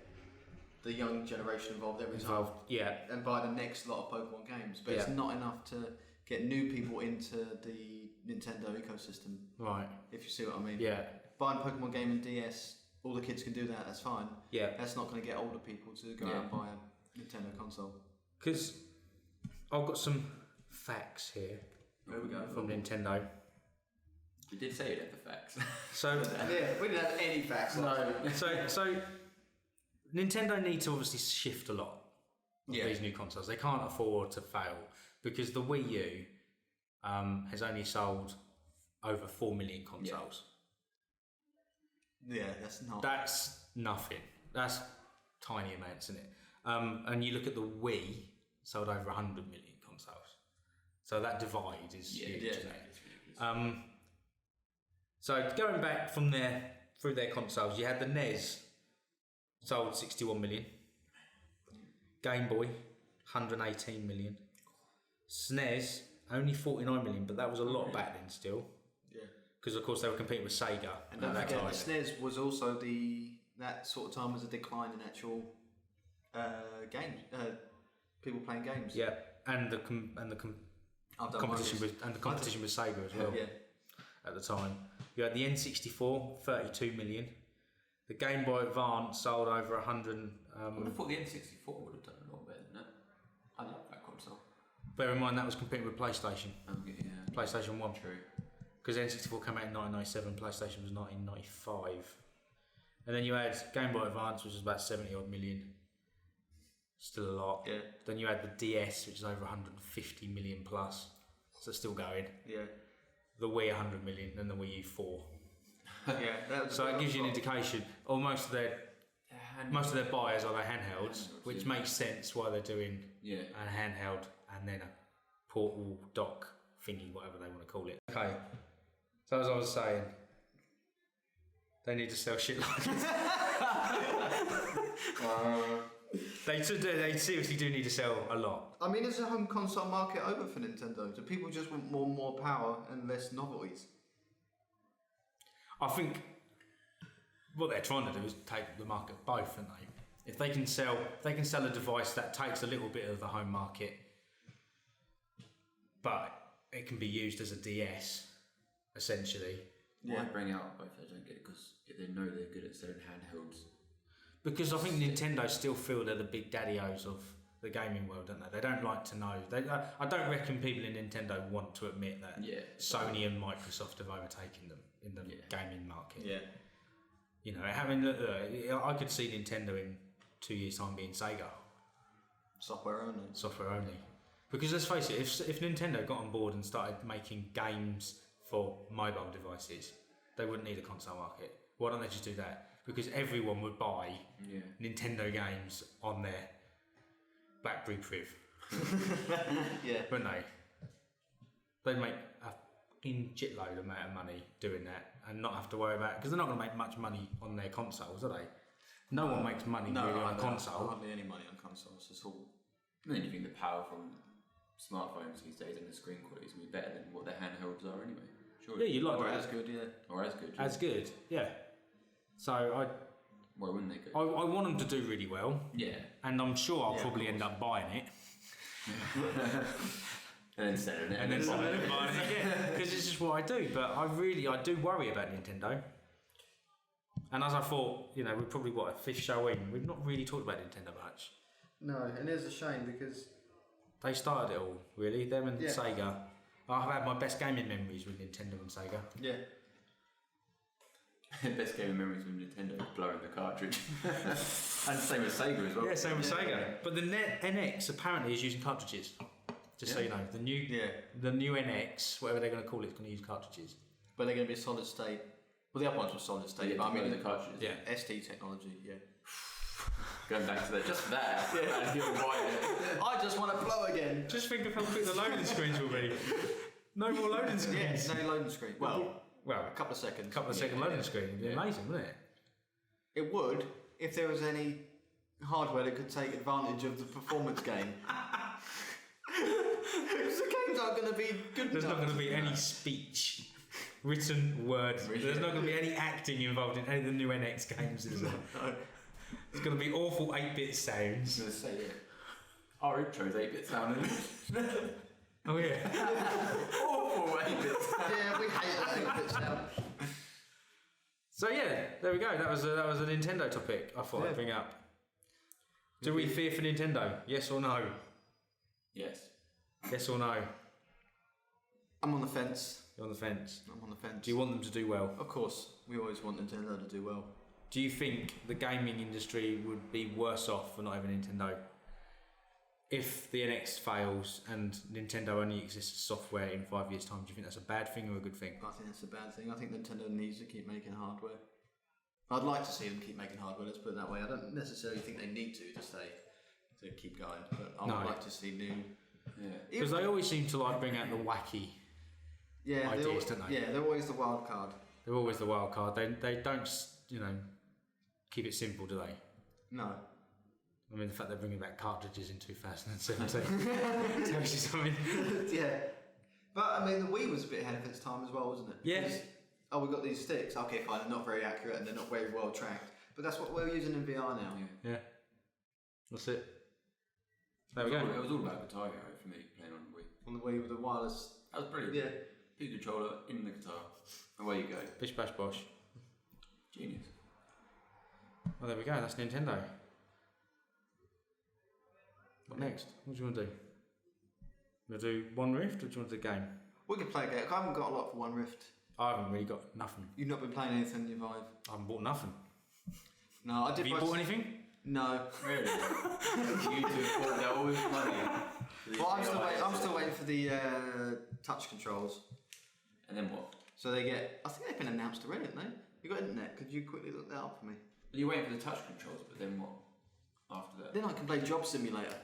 the young generation involved every time. Yeah. And buy the next lot of Pokemon games. But it's not enough to get new people into the Nintendo ecosystem. Right. If you see what I mean. Yeah. Buying a Pokemon game in DS, all the kids can do that, that's fine. Yeah. That's not going to get older people to go out and buy a Nintendo console. Because I've got some facts here. There we go. From Nintendo. You did say you'd have the facts. So we didn't have any facts. No. So Nintendo need to obviously shift a lot of these new consoles. They can't afford to fail because the Wii U has only sold over 4 million consoles. Yeah, that's not. That's nothing. That's tiny amounts, isn't it? And you look at the Wii, sold over 100 million consoles. So that divide is huge, isn't it? So going back from through their consoles, you had the NES, sold 61 million. Game Boy, 118 million. SNES, only 49 million, but that was a lot back then still. Yeah. Because of course they were competing with Sega. And don't forget, the SNES was also that sort of time was a decline in actual games, people playing games. Yeah, and the competition with Sega as well. Yeah. At the time, you had the N64, 32 million. The Game Boy Advance sold over 100. I thought the N64 would have done a lot better than that. I love that console. Bear in mind that was competing with PlayStation. PlayStation 1. True. Because N64 came out in 1997, PlayStation was 1995. And then you had Game Boy Advance, which was about 70 odd million. Still a lot. Yeah. Then you had the DS, which is over 150 million plus. So it's still going. Yeah. The Wii 100 million, and the Wii U 4. Yeah. So it gives you an indication. Or most of their buyers are their handhelds, which makes sense why they're doing a handheld and then a portable dock thingy, whatever they want to call it. Okay. So as I was saying, they need to sell shit like this. They seriously do need to sell a lot. I mean, is the home console market over for Nintendo? Do people just want more power and less novelties? I think what they're trying to do is take the market both, aren't they? If they can sell a device that takes a little bit of the home market, but it can be used as a DS, essentially. Why bring out both? I don't get it, because they know they're good at selling handhelds. Because I think Nintendo still feel they're the big daddy-os of the gaming world, don't they? They don't like to know. I don't reckon people in Nintendo want to admit that Sony and Microsoft have overtaken them in the gaming market. Yeah. You know, I could see Nintendo in 2 years' time being Sega. Software only. Because let's face it, if Nintendo got on board and started making games for mobile devices, they wouldn't need a console market. Why don't they just do that? Because everyone would buy Nintendo games on their BlackBerry Priv. Wouldn't they? They'd make a fucking shitload amount of money doing that and not have to worry about it, because they're not going to make much money on their consoles, are they? No one makes money really on a console. Hardly any money on consoles at all. And then you think the power from smartphones these days and the screen quality is going to be better than what their handhelds are anyway. Surely. Yeah, you'd like or that. As good, yeah. Or as good. As good, yeah. So why wouldn't they go? I want them to do really well. Yeah. And I'm sure I'll probably end up buying it. And then selling it. And then selling it and buying it again. Because it's just what I do. But I do worry about Nintendo. And as I thought, we're probably, a fifth show in, we've not really talked about Nintendo much. No, and it's a shame because they started it all, really. Them and Sega. I've had my best gaming memories with Nintendo and Sega. Yeah. Best gaming memories with Nintendo blowing the cartridge. And same with Sega as well. Yeah, same with Sega. But the NX apparently is using cartridges. Just so you know, the new NX, whatever they're going to call it, is going to use cartridges. But they're going to be solid state. Well, the other ones were solid state, but I mean the cartridges. Yeah, SD technology. Yeah. Going back to that, just that. I just want to blow again. Just think of how quick the loading screens will be. No more loading screens. Yeah, no loading screen. Well, a couple of seconds. Second loading screen. It'd be amazing, wouldn't it? It would, if there was any hardware that could take advantage of the performance gain. Because the games aren't going to be good There's enough. not going to be any speech, written word. There's not going to be any acting involved in any of the new NX games, is there? No. It's going to be awful 8-bit sounds. I was going to say it. Our intro is 8-bit sounding. Oh yeah. Awful 8-bit sound. Yeah, we hate that 8-bit sound. So yeah, there we go. That was a Nintendo topic I thought I'd bring up. Do we fear for Nintendo? Yes or no? Yes. Yes or no? I'm on the fence. You're on the fence. I'm on the fence. Do you want them to do well? Of course. We always want Nintendo to do well. Do you think the gaming industry would be worse off for not having Nintendo? If the NX fails and Nintendo only exists as software in 5 years' time, do you think that's a bad thing or a good thing? I think that's a bad thing. I think Nintendo needs to keep making hardware. I'd like to see them keep making hardware, let's put it that way. I don't necessarily think they need to keep going, but I would like to see new... Because they always seem to bring out the wacky ideas, don't they? Yeah, they're always the wild card. They're always the wild card. They don't, keep it simple, do they? No. I mean, the fact they're bringing back cartridges in 2017 tells you something. Yeah. But, I mean, the Wii was a bit ahead of its time as well, wasn't it? Yes. We've got these sticks. Okay, fine, they're not very accurate and they're not very well tracked. But that's what we're using in VR now. Yeah. That's it. There we go. It was all about Guitar Hero for me, playing on the Wii. On the Wii with the wireless. That was brilliant. Yeah. Big controller, in the guitar. Away you go. Bish bash bosh. Genius. Well, there we go. That's Nintendo. What next? What do you want to do? You want to do One Rift or do you want to do a game? We can play a game. I haven't got a lot for One Rift. I haven't really got nothing. You've not been playing anything in your Vive? I haven't bought nothing. No, I did. Have you bought anything? No. Really? You two bought their all this money. Well, I'm still waiting for the touch controls. And then what? So they get. I think they've been announced already, haven't they? You got internet? Could you quickly look that up for me? You're waiting for the touch controls, but then what? After that? Then I can play Job Simulator.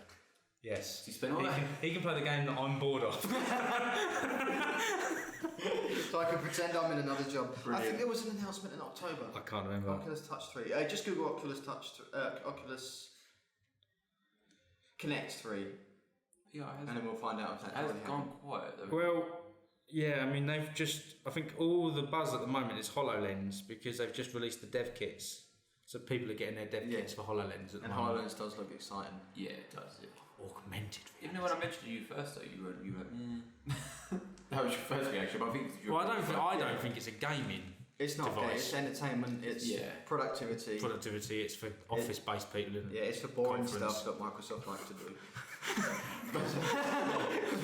Yes. So you spend all that. He can play the game that I'm bored of. So I can pretend I'm in another job. Brilliant. I think there was an announcement in October. I can't remember. Oculus Touch 3. Just Google Oculus Touch, Oculus Connect 3. Yeah, and then we'll find out if that has already gone happened. quiet though. Well, yeah, I mean, they've just. I think all the buzz at the moment is HoloLens because they've just released the dev kits. So people are getting their dev kits for HoloLens at the moment. HoloLens does look exciting. Yeah, it does. Yeah. Augmented reality. Even when I mentioned to you first, though, you were that was your first reaction. But I think. Well, I don't think it's a gaming. It's not. Device. It's entertainment. It's productivity. Productivity. It's for office-based people, isn't it? Yeah, it's for boring Conference. stuff that Microsoft like to do. Because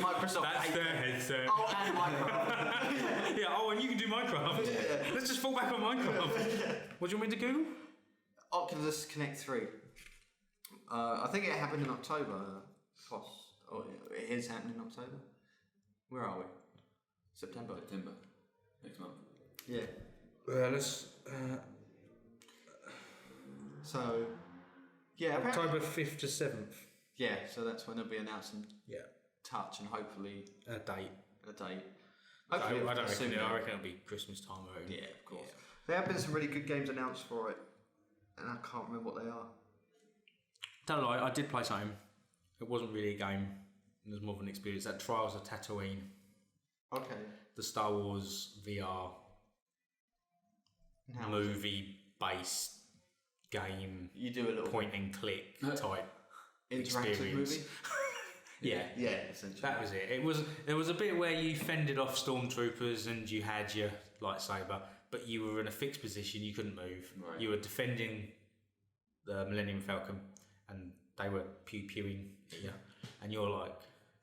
Microsoft. That's their headset. Oh, and Minecraft. Yeah. Oh, and you can do Minecraft. Yeah. Let's just fall back on Minecraft. What do you want me to Google? Oculus Connect 3. I think it happened in October. It is happening in October. Where are we? September. Next month. Yeah. Let's. So. Yeah. October 5th to 7th. Yeah. So that's when they'll be announcing. Yeah. Touch and hopefully A date. Hopefully, I don't soon. reckon. I reckon it'll be Christmas time. Yeah, of course. There have been some really good games announced for it, and I can't remember what they are. Don't lie, I did play something. It wasn't really a game. It was more of an experience. That Trials of Tatooine. Okay. The Star Wars VR movie-based game. You do a little point and click type interactive experience. movie. Yeah, essentially. that was it. There was a bit where you fended off stormtroopers and you had your lightsaber, but you were in a fixed position. You couldn't move. Right. You were defending the Millennium Falcon, and they were pew-pewing at you, and you're like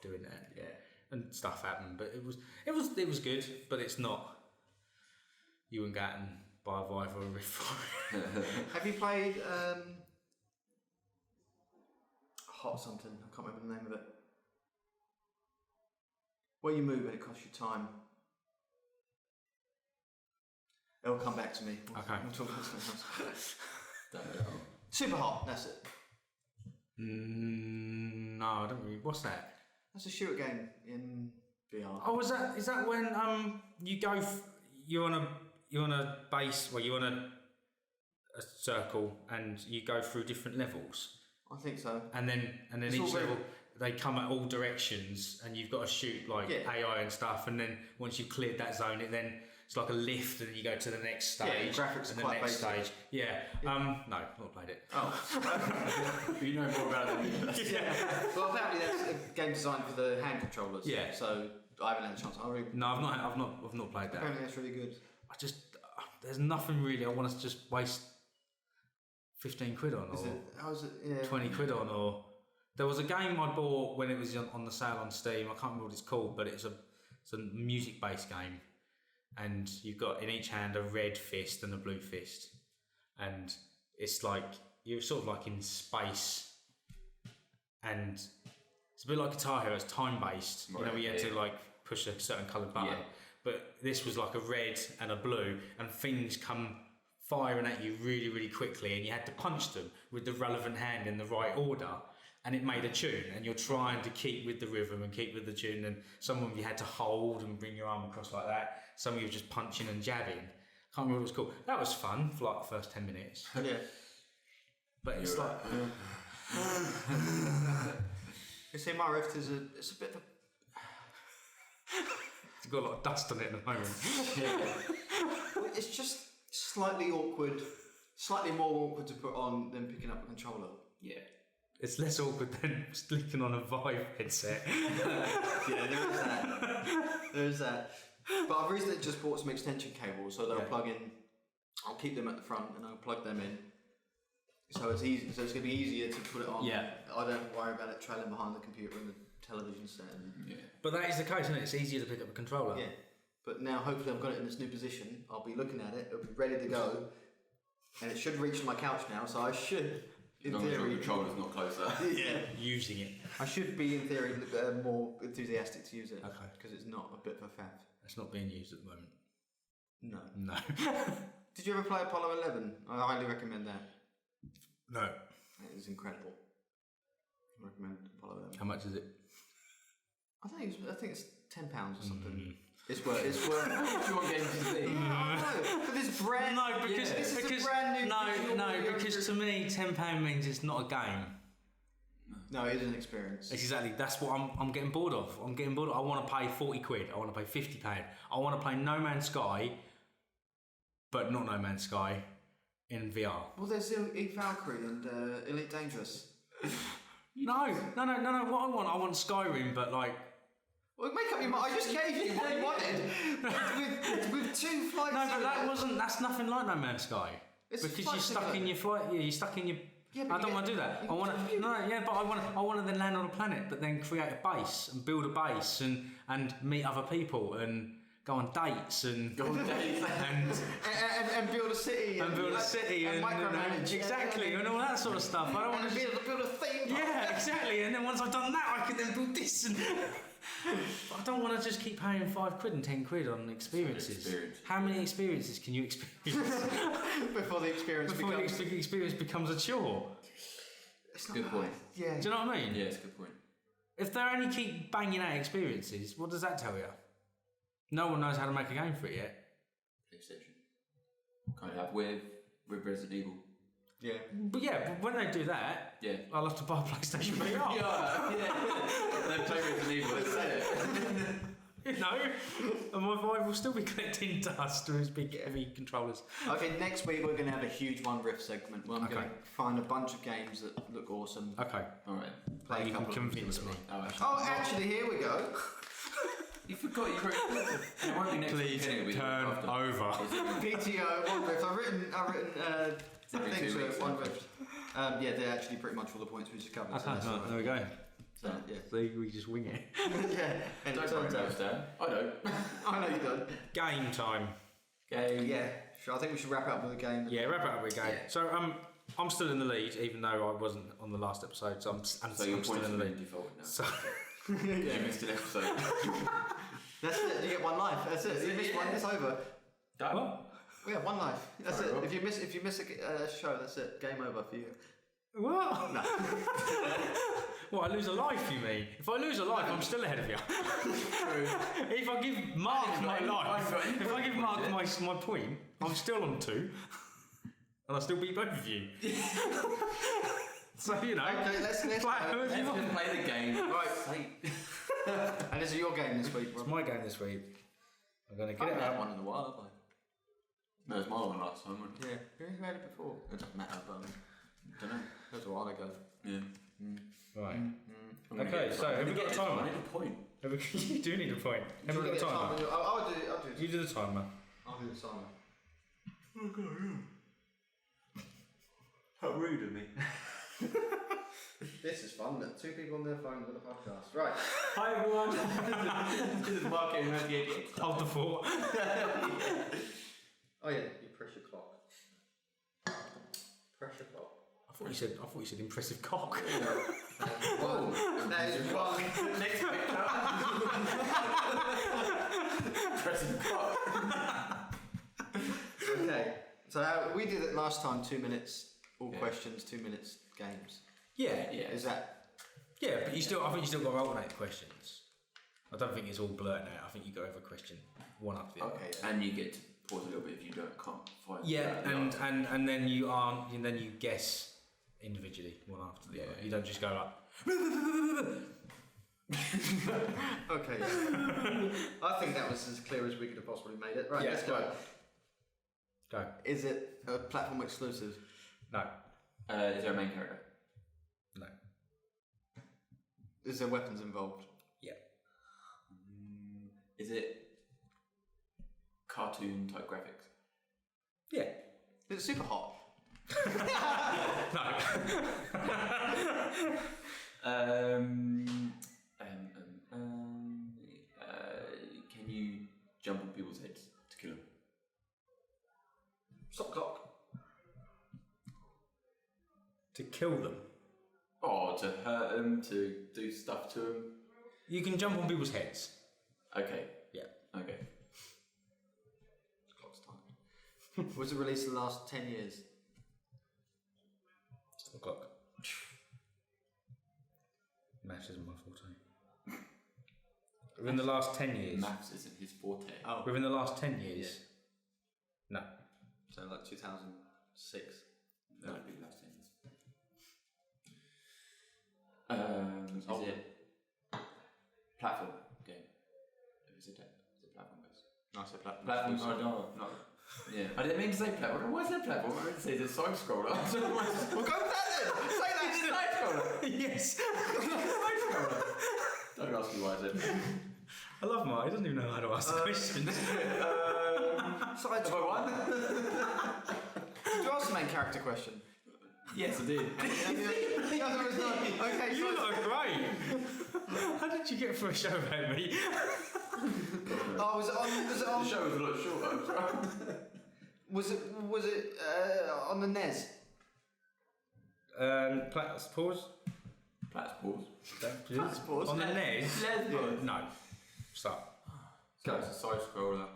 doing that. Yeah. And stuff happened, but it was good, but it's not. You and Gatton buy a Vive or a Rift for it. Have you played Hot something? I can't remember the name of it. Where you move and it costs you time. It'll come back to me. Okay. We'll talk about something else. Don't know. Super Hot, that's it. No, I don't really. What's that? That's a shooter game in VR. Oh, is that when you go? You're on a base. Well, you're on a circle, and you go through different levels. I think so. And then It's each all level they come at all directions, and you've got to shoot like AI and stuff. And then once you've cleared that zone, it's like a lift, and then you go to the next stage. Yeah, graphics and are the quite next basic. stage. Yeah. No, not played it. Oh. You know more about it. Yeah. Well, apparently that's a game designed for the hand controllers. Yeah. So I haven't had a chance. No, I've not played that. Apparently that's really good. I just there's nothing really I want to just waste 15 quid on, Is or it? How is it? Yeah. 20 quid on, or there was a game I bought when it was on the sale on Steam. I can't remember what it's called, but it's a music based game, and you've got in each hand a red fist and a blue fist, and it's like you're sort of like in space, and it's a bit like Guitar Hero. It's time based. You know, where you had to like push a certain coloured button. Yeah. But this was like a red and a blue, and things come firing at you really, really quickly, and you had to punch them with the relevant hand in the right order, and it made a tune, and you're trying to keep with the rhythm and keep with the tune, and some of you had to hold and bring your arm across like that, some of you were just punching and jabbing. Can't remember what it was called. That was fun for like the first 10 minutes. Yeah. But it's like... You see, my Rift it's a bit of a... It's got a lot of dust on it at the moment. It's just slightly awkward, slightly more awkward to put on than picking up a controller. Yeah. It's less awkward than sticking on a Vive headset. Yeah, there is that. But I've recently just bought some extension cables, so they'll plug in. I'll keep them at the front and I'll plug them in. So it's easy. So it's going to be easier to put it on. Yeah. I don't have to worry about it trailing behind the computer and the television set. Yeah. But that is the case, isn't it? It's easier to pick up a controller. Yeah. But now, hopefully, I've got it in this new position. I'll be looking at it. It'll be ready to go. and it should reach my couch now, so I should, in as long as theory, your controller's not closer. yeah, Using it. I should be in theory more enthusiastic to use it. Okay. Because it's not a bit of a faff. It's not being used at the moment. No. No. Did you ever play Apollo 11? I highly recommend that. No. It is incredible. I recommend Apollo 11. How much is it? I think it's £10 or something. Mm. It's worth. It's worth. What you want games to see? For this brand. No, because this is because a brand new. no, because to me, £10 means it's not a game. No, it is an experience. Exactly. That's what I'm getting bored of. I'm getting bored. I want to pay £40. I want to pay £50. I want to play No Man's Sky, but not No Man's Sky, in VR. Well, there's Valkyrie and Elite Dangerous. No. What I want Skyrim, but like. Well, make up your mind. I just gave you what you wanted with 2 flights. No, but that's nothing like No Man's Sky. It's because you're stuck in your flight. Yeah, you're stuck in your. Yeah, I don't want to do that. I want to then land on a planet, but then create a base and build a base and meet other people and go on dates and build a city and micromanage exactly and all that sort of stuff. I don't want to build a theme park. Yeah, exactly. And then once I've done that, I can then build this. And I don't want to just keep paying £5 and £10 on experiences. How many experiences can you experience before the experience becomes a chore? It's not good point. Yeah. Do you know what I mean? Yeah, it's a good point. If they only keep banging out experiences, what does that tell you? No one knows how to make a game for it yet. PlayStation. Kind of have with Resident Evil. Yeah. But when they do that, yeah, I'll have to buy a PlayStation VR. yeah. They play Resident Evil. That's it. You know, and my Vive will still be collecting dust with his big heavy controllers. Okay, next week we're going to have a huge One Rift segment where I'm going to find a bunch of games that look awesome. Okay. Alright. Play you can convince me. Actually, here we go. You forgot you wrote it. It won't be next Please week. turn over. PTO, One Rift. I've written things for One Rift. Yeah, they're actually pretty much all the points we just covered. Okay, so there we go. So, yeah. So we just wing it. Yeah. And don't worry about Dan. I don't. I know you don't. Game time. Game. Yeah. Sure. I think we should wrap it up with a game. Yeah, wrap it up with a game. Yeah. So I'm still in the lead, even though I wasn't on the last episode. So I'm still in the lead. Default now. So yeah, you missed an episode. That's it. You get one life. That's it. If you miss one, it's over. Done. What? Yeah, one life. That's it. If you miss a show, that's it. Game over for you. What? No. What, I lose a life, you mean? If I lose a life, I'm still ahead of you. True. If I give Mark my life, if I give Mark my point, I'm still on 2. And I still beat both of you. So, you know. Okay, let's just play the game. Right. And is it your game this week, Rob? It's my game this week. I'm going to get I it haven't out. had one in a while, have I? No, it was my one last time, wasn't it? Yeah. Who had it before? It doesn't matter, but I don't know. That was a while ago. Yeah. Right. Okay, so have we got a timer? I need a point. You do need a point. Have we got a timer? I'll do it. You do the timer. I'll do the timer. How rude of me. This is fun. 2 people on their phones on the podcast. Right. Hi everyone. This is Mark getting ready to get Hold the fort. Oh yeah, you press your clock. Pressure clock. I thought you said impressive cock. Whoa, that is wrong. Next picture. Pressing clock. Okay, so we did it last time. 2 minutes, all questions. 2 minutes, games. Yeah. Is that? Yeah, but I think you still got to alternate questions. I don't think it's all blurred out. I think you go over question one up the other. Okay. And you get to pause a little bit if you can't find. Yeah, and then you guess individually one after the other. You don't just go like. Okay. I think that was as clear as we could have possibly made it. Right, let's go. Go. Is it a platform exclusive? No. Is there a main character? No. Is there weapons involved? Yeah. Is it cartoon type graphics? Yeah. Is it super hot? No. Can you jump on people's heads to kill them? Stop clock. kill them. Oh, to hurt them, to do stuff to them. You can jump on people's heads. Okay. Yeah. Okay. Clock's time. Was it released in the last 10 years? Stop the clock. Maths isn't my forte. Within the last 10 years. Maths isn't his forte. Oh. Within the last 10 years. Yeah. No. So like 2006. That would be the last 10 years. Is it platform game? Is it platform based? No, I said platform. Platform. No. Yeah. I didn't mean to say platform. Why is that platform? I meant to say it's a side scroller. Well, go with that then. Say that. It's a side scroller. Yes. Side scroller. Don't ask me why I said. I love Mark. He doesn't even know how to ask questions. Side scroller. Did you ask the main character question? Yes, I did. The other is not. Okay, You lot are great. How did you get through a show about me? Oh, was it on? The show was a lot shorter. Was it on the NES? Pause. Pause. On the NES? No. Stop. So it's a side scroller.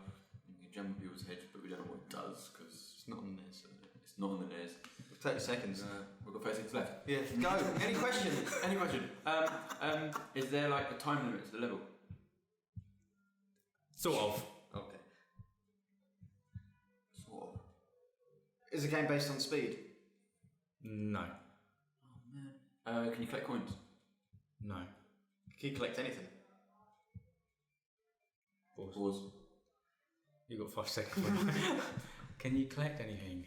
You can jump on people's heads, but we don't know what it does because It's not on the NES. it's not on the NES. 30 seconds. We've got 30 seconds left. Yeah, go. Any question? Any question? Is there like a time limit to the level? Sort of. Okay. Sort of. Is the game based on speed? No. Oh man. Can you collect coins? No. Can you collect anything? Pause. You got 5 seconds. Can you collect anything?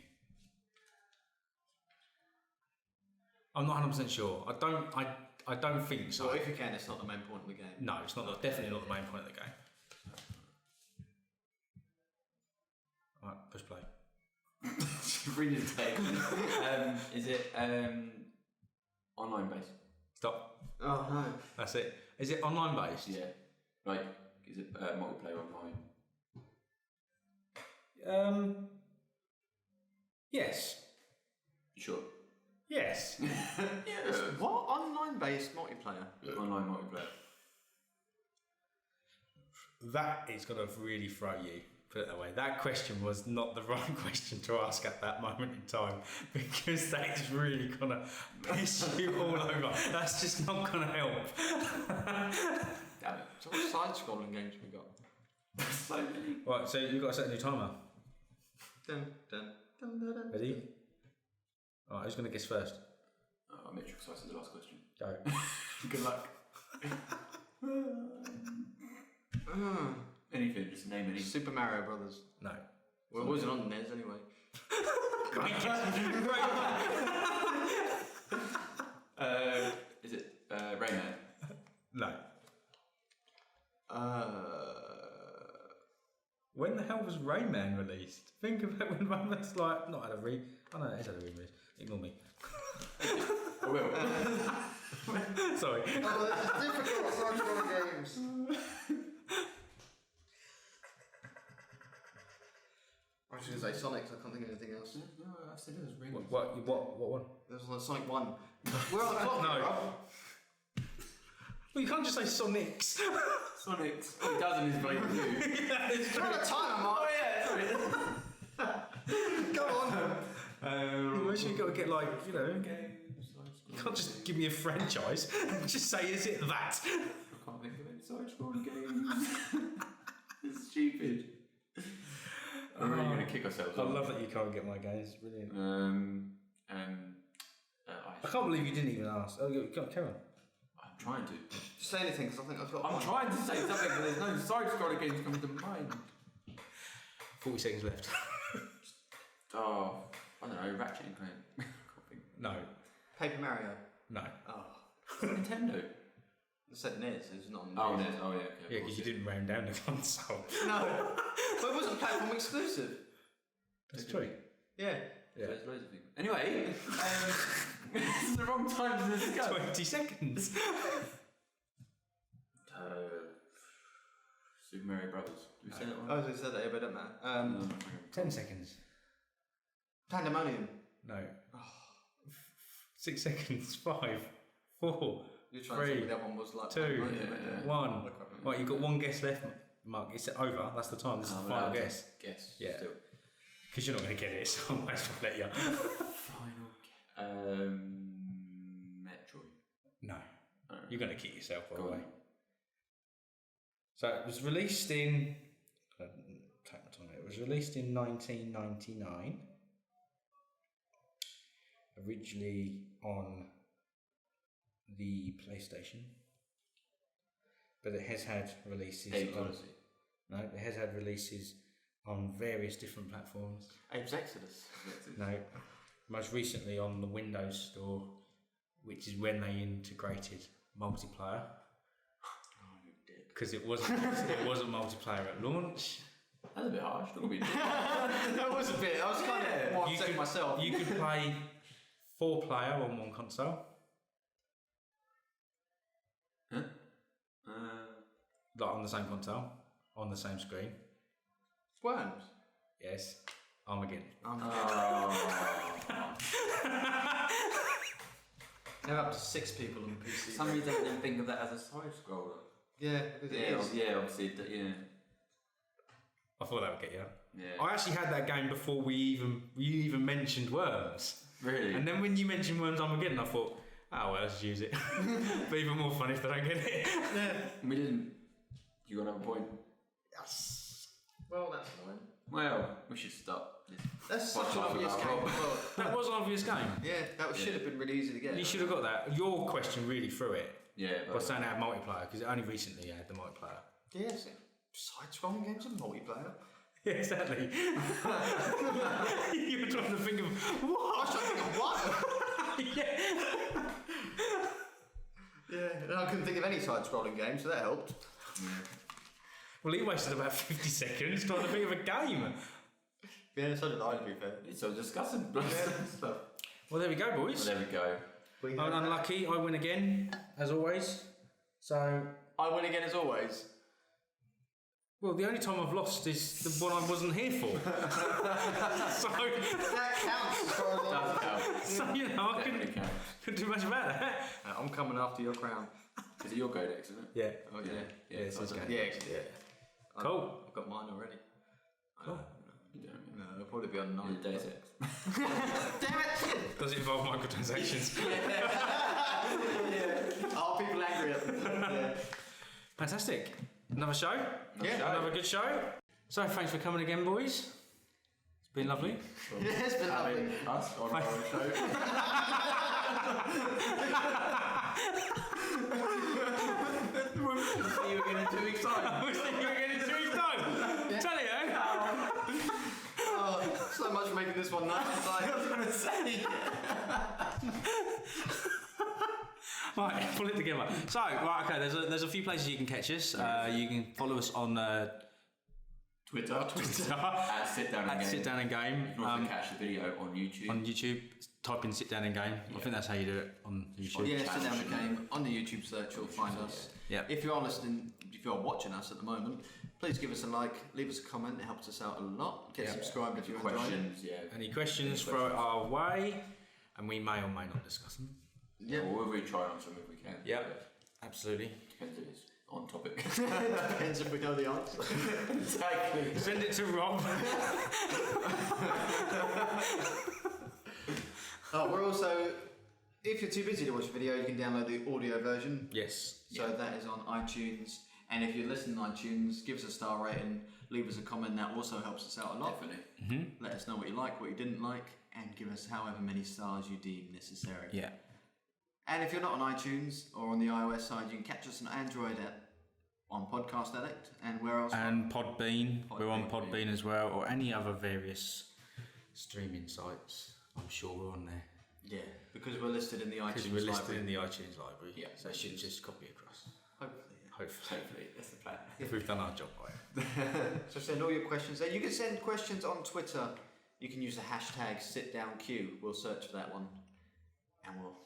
I'm not 100% sure. I don't think so. Well, if you can, it's not the main point of the game. No, it's not. Definitely not the main point of the game. Alright, push play. Read his text. Is it online based? Stop. Oh no. That's it. Is it online based? Yeah. Like, is it multiplayer online? Yes. You sure? Yes. Yes. What? Online based multiplayer? Online multiplayer. That is going to really throw you. Put it that way. That question was not the right question to ask at that moment in time because that is really going to piss you all over. That's just not going to help. Damn it. So what side-scrolling games have we got? So many. Right, so you've got to set a new timer. Dun, dun, dun, dun, dun. Ready? Alright, who's going to guess first? I made sure I said the last question. Go. Good luck. Anything, just name any. Super Mario Brothers. No. Well, it wasn't on the NES anyway. Is it Rayman? No. When the hell was Rayman released? Think about when Rayman's like not had a re. Oh no, it has had a re-release. Ignore me. I will. Sorry. Oh, this is difficult side-scrolling games. I was going to say Sonic, I can't think of anything else. No, I said it was Rayman. What one? There was like Sonic 1. We're on the clock, No. bro. Well, you can't just say Sonics. Sonics. Oh, he does in his blade too. Yeah, it's We're on a timer, Mark. Oh yeah, sorry. Go on. You actually got to get like, you know, you can't just give me a franchise and just say, is it that? I can't think of any side-scrolling games. It's stupid. We're really going to kick ourselves. I love that you can't get my games. Brilliant. I I can't believe you didn't even ask. Oh, go on, carry on. I'm trying to. Just say anything, because I think I've got I'm one. trying to say something, but there's no side-scrolling games coming to mind. 40 seconds left. Oh, I don't know, Ratchet and Clank. No. Paper Mario. No. Oh. Nintendo. I said NES, it's not on NES. Oh, NES. Oh, yeah. Okay, Yeah, because you didn't round down the console. No. But it wasn't platform exclusive. That's true. Yeah. Yeah. There's loads of things. Anyway, this is the wrong time to discuss. 20 seconds. Super Mario Brothers. Did we say that one? Oh, they said that, yeah, but it doesn't matter. 10 seconds. Pandemonium. No. 6 seconds. 5, 4, You're trying to 3, tell me that one was like 2, 1. Right, you've got one guess left, Mark. It's over. That's the time. This is the final guess. Guess. Yeah. Because you're not going to get it, so I might as well let you. Final guess. Metroid. No. You're going to kick yourself, by the way. So it was released in... Take my time. It was released in 1999. Originally on the PlayStation. But it has had releases... No, it has had releases on various different platforms. Abe's Exodus. No, most recently on the Windows Store, which is when they integrated multiplayer. Oh, you dick. Because it wasn't multiplayer at launch. That's a bit harsh. That was a bit. I was kind of more upset myself. You could play 4-player on one console. Huh? Like on the same console, on the same screen. Worms. Yes. Armageddon. They're up to 6 people on the PC. Some reason I didn't think of that as a side scroller. Yeah, it is. Yeah, obviously, yeah. I thought that would get you. Yeah. I actually had that game before you even mentioned Worms. Really? And then when you mentioned Worms Armageddon, I thought, oh well, let's use it. But even more fun if they don't get it. Yeah. We didn't. You got another point? Yes. Well, that's annoying. Well, we should stop this. That's such an obvious game. Well, That was an obvious game. yeah, that should have been really easy to get. You should have got that. Your question really threw it. Yeah. By saying it had multiplayer, because it only recently had the multiplayer. Yes. Side-scrolling games and multiplayer. Yeah, exactly. You were trying to think of what? I was trying to think of what? Yeah. Yeah, and I couldn't think of any side-scrolling games, so that helped. Yeah. Well, he wasted about 50 seconds trying to think of a game. Yeah, so did I, to be fair. It's so discussing stuff. Well, there we go, boys. Well, there we go. I'm unlucky. I win again, as always. So I win again as always. well, the only time I've lost is the one I wasn't here for. So That counts as far as Does count. so you know, I Definitely counts. couldn't do much about that. I'm coming after your crown. Is it your codex, isn't it? Yeah. Oh, yeah. Yeah, it's his game. Yeah. Cool. I've got mine already. Cool. You don't. No, it'll probably be on 9. Deus Ex. Damn it! Does it involve microtransactions? Are people angry at them? Yeah. Fantastic. Another show. Another good show. So thanks for coming again, boys. It's been lovely. Yeah, it's been lovely. Having us on our own show. We'll see you again in 2 weeks' time. We'll see you again in 2 weeks' time. Tell you, eh? Oh, so much for making this one nice. I was going to say. Right, pull it together. So, right, okay. There's a few places you can catch us. You can follow us on Twitter. at Sit Down and Game. Sit Down and Game. You can also catch the video on YouTube. On YouTube, type in Sit Down and Game. I think that's how you do it on YouTube. Yeah, Sit Down and Game. On the YouTube search, you'll find us. Yeah. If you are listening, if you are watching us at the moment, please give us a like, leave us a comment. It helps us out a lot. Get subscribed if you're enjoying it. Questions, yeah. Any questions, throw it our way, and we may or may not discuss them. Yeah, we'll really try on some if we can. Yeah, absolutely. Depends if it's on topic. Depends if we know the answer. Exactly. Send it to Rob. We're also, if you're too busy to watch a video, you can download the audio version. Yes. So that is on iTunes. And if you're listening on iTunes, give us a star rating, leave us a comment. That also helps us out a lot. Definitely. Mm-hmm. Let us know what you like, what you didn't like, and give us however many stars you deem necessary. Yeah. And if you're not on iTunes or on the iOS side, you can catch us on Android on Podcast Addict, and where else? And Podbean. We're on Podbean as well, or any other various streaming sites. I'm sure we're on there. Yeah, because we're listed in the iTunes Because we're listed library. in the iTunes library. Yeah. So it should just copy across. Hopefully. Hopefully, that's the plan. If we've done our job right. So send all your questions there. You can send questions on Twitter. You can use the hashtag #SitDownQ. We'll search for that one, and we'll.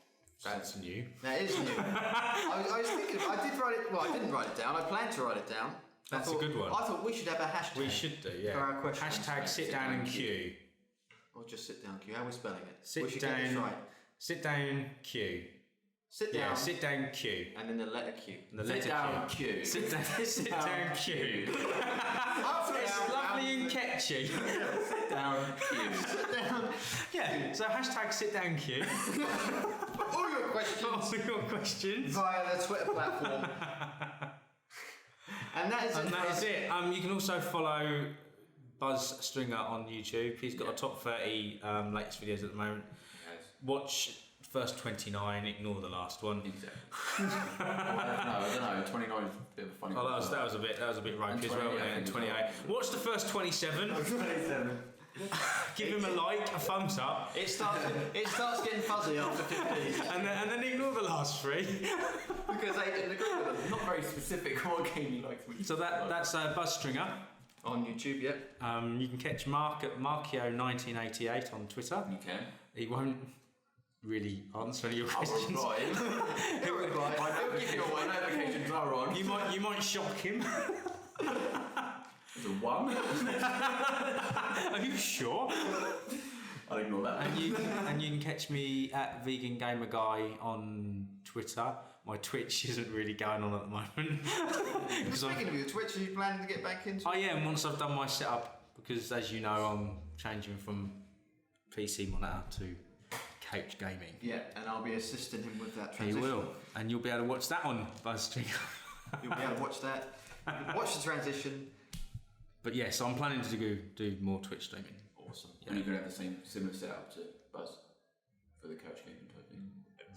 That's new. That is new. I was thinking. I did write it. Well, I didn't write it down. I planned to write it down. That's a good one. I thought we should have a hashtag. We should do, yeah. For our questions. Hashtag sit down and queue. Or just sit down Q. How are we spelling it? Sit we should get down. this right. Sit down Q. Sit down. Yeah, sit down Q. And then the letter Q. Sit down Q. Sit down Q. It's lovely and catchy. Sit down Q. Sit down. Yeah, so hashtag sit down Q. All your questions. Via the Twitter platform. And that is it. You can also follow Buzz Stringer on YouTube. He's got a top 30 latest videos at the moment. Yes. Watch first 29, ignore the last one. Exactly. I don't know. 29 is a bit of a funny one. That was a bit ropey as well, wasn't it? And 28. Watch the first 27. 27. Give him a like, a thumbs up. It starts getting fuzzy after 15. and then ignore the last 3. Because they didn't agree with them. Not very specific what game you like. So that's Buzz Stringer. On YouTube, yep. You can catch Mark at Markio1988 on Twitter. You can. He won't really answer any of your questions. He'll reply. He'll give you away. Notifications are on. You might shock him. It's a 1. Are you sure? I'll ignore that. And you can catch me at Vegan Gamer Guy on Twitter. My Twitch isn't really going on at the moment. Speaking of your Twitch, are you planning to get back into it? I am, once I've done my setup, because as you know, I'm changing from PC monitor to couch gaming. Yeah, and I'll be assisting him with that transition. You will, and you'll be able to watch that on BuzzStream. You'll be able to watch that. Watch the transition. But yes, I'm planning to do more Twitch streaming. Awesome. Yeah. And you're going to have the similar setup to Buzz for the couch gaming type thing?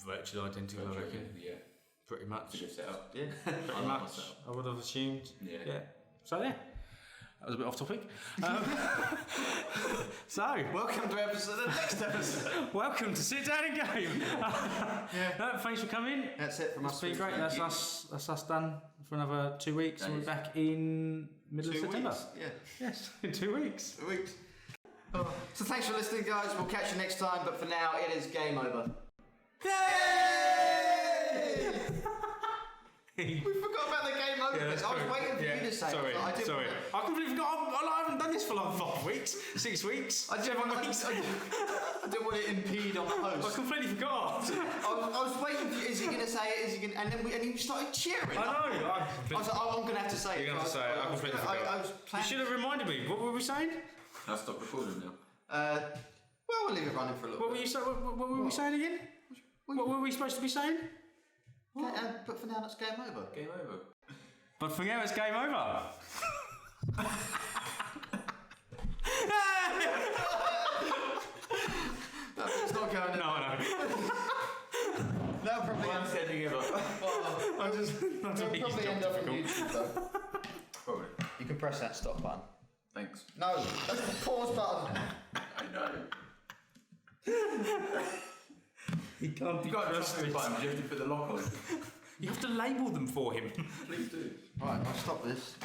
Virtually identical, I reckon. Yeah. Pretty much. It's a good setup. Yeah, pretty much. I would have assumed. Yeah. So yeah, that was a bit off topic. So welcome to the next episode. Welcome to Sit Down and Game. Thanks for coming. That's it from us. It's been great. That's us done for another 2 weeks, and we're back in middle of September. Weeks. Yeah. Yes, in 2 weeks. 2 weeks. So thanks for listening, guys. We'll catch you next time. But for now, it is game over. Yay! We forgot about the game over. Yeah, I was waiting for you to say sorry, it. Sorry. I completely forgot. I haven't done this for like 5 weeks, 6 weeks, 7 weeks. I didn't want to impede on the host. I completely forgot. I was waiting for you. Is he going to say it? Is he going? And he started cheering. I know. I was like, I'm going to have to say it. You're going to say it. I completely forgot. You should have reminded me. What were we saying? I'll stop recording now. Well, we'll leave it running for a little bit. What were we saying again? What were we supposed to be saying? But for now, that's game over. Game over. But for now, it's game over. No, it's not going. No. That'll probably I'm sending it up. It'll probably end up on YouTube though. Probably. You can press that stop button. Thanks. No, that's the pause button. I know. You can't be trusted. You have to put the lock on. You have to label them for him. Please do. Right, I'll stop this.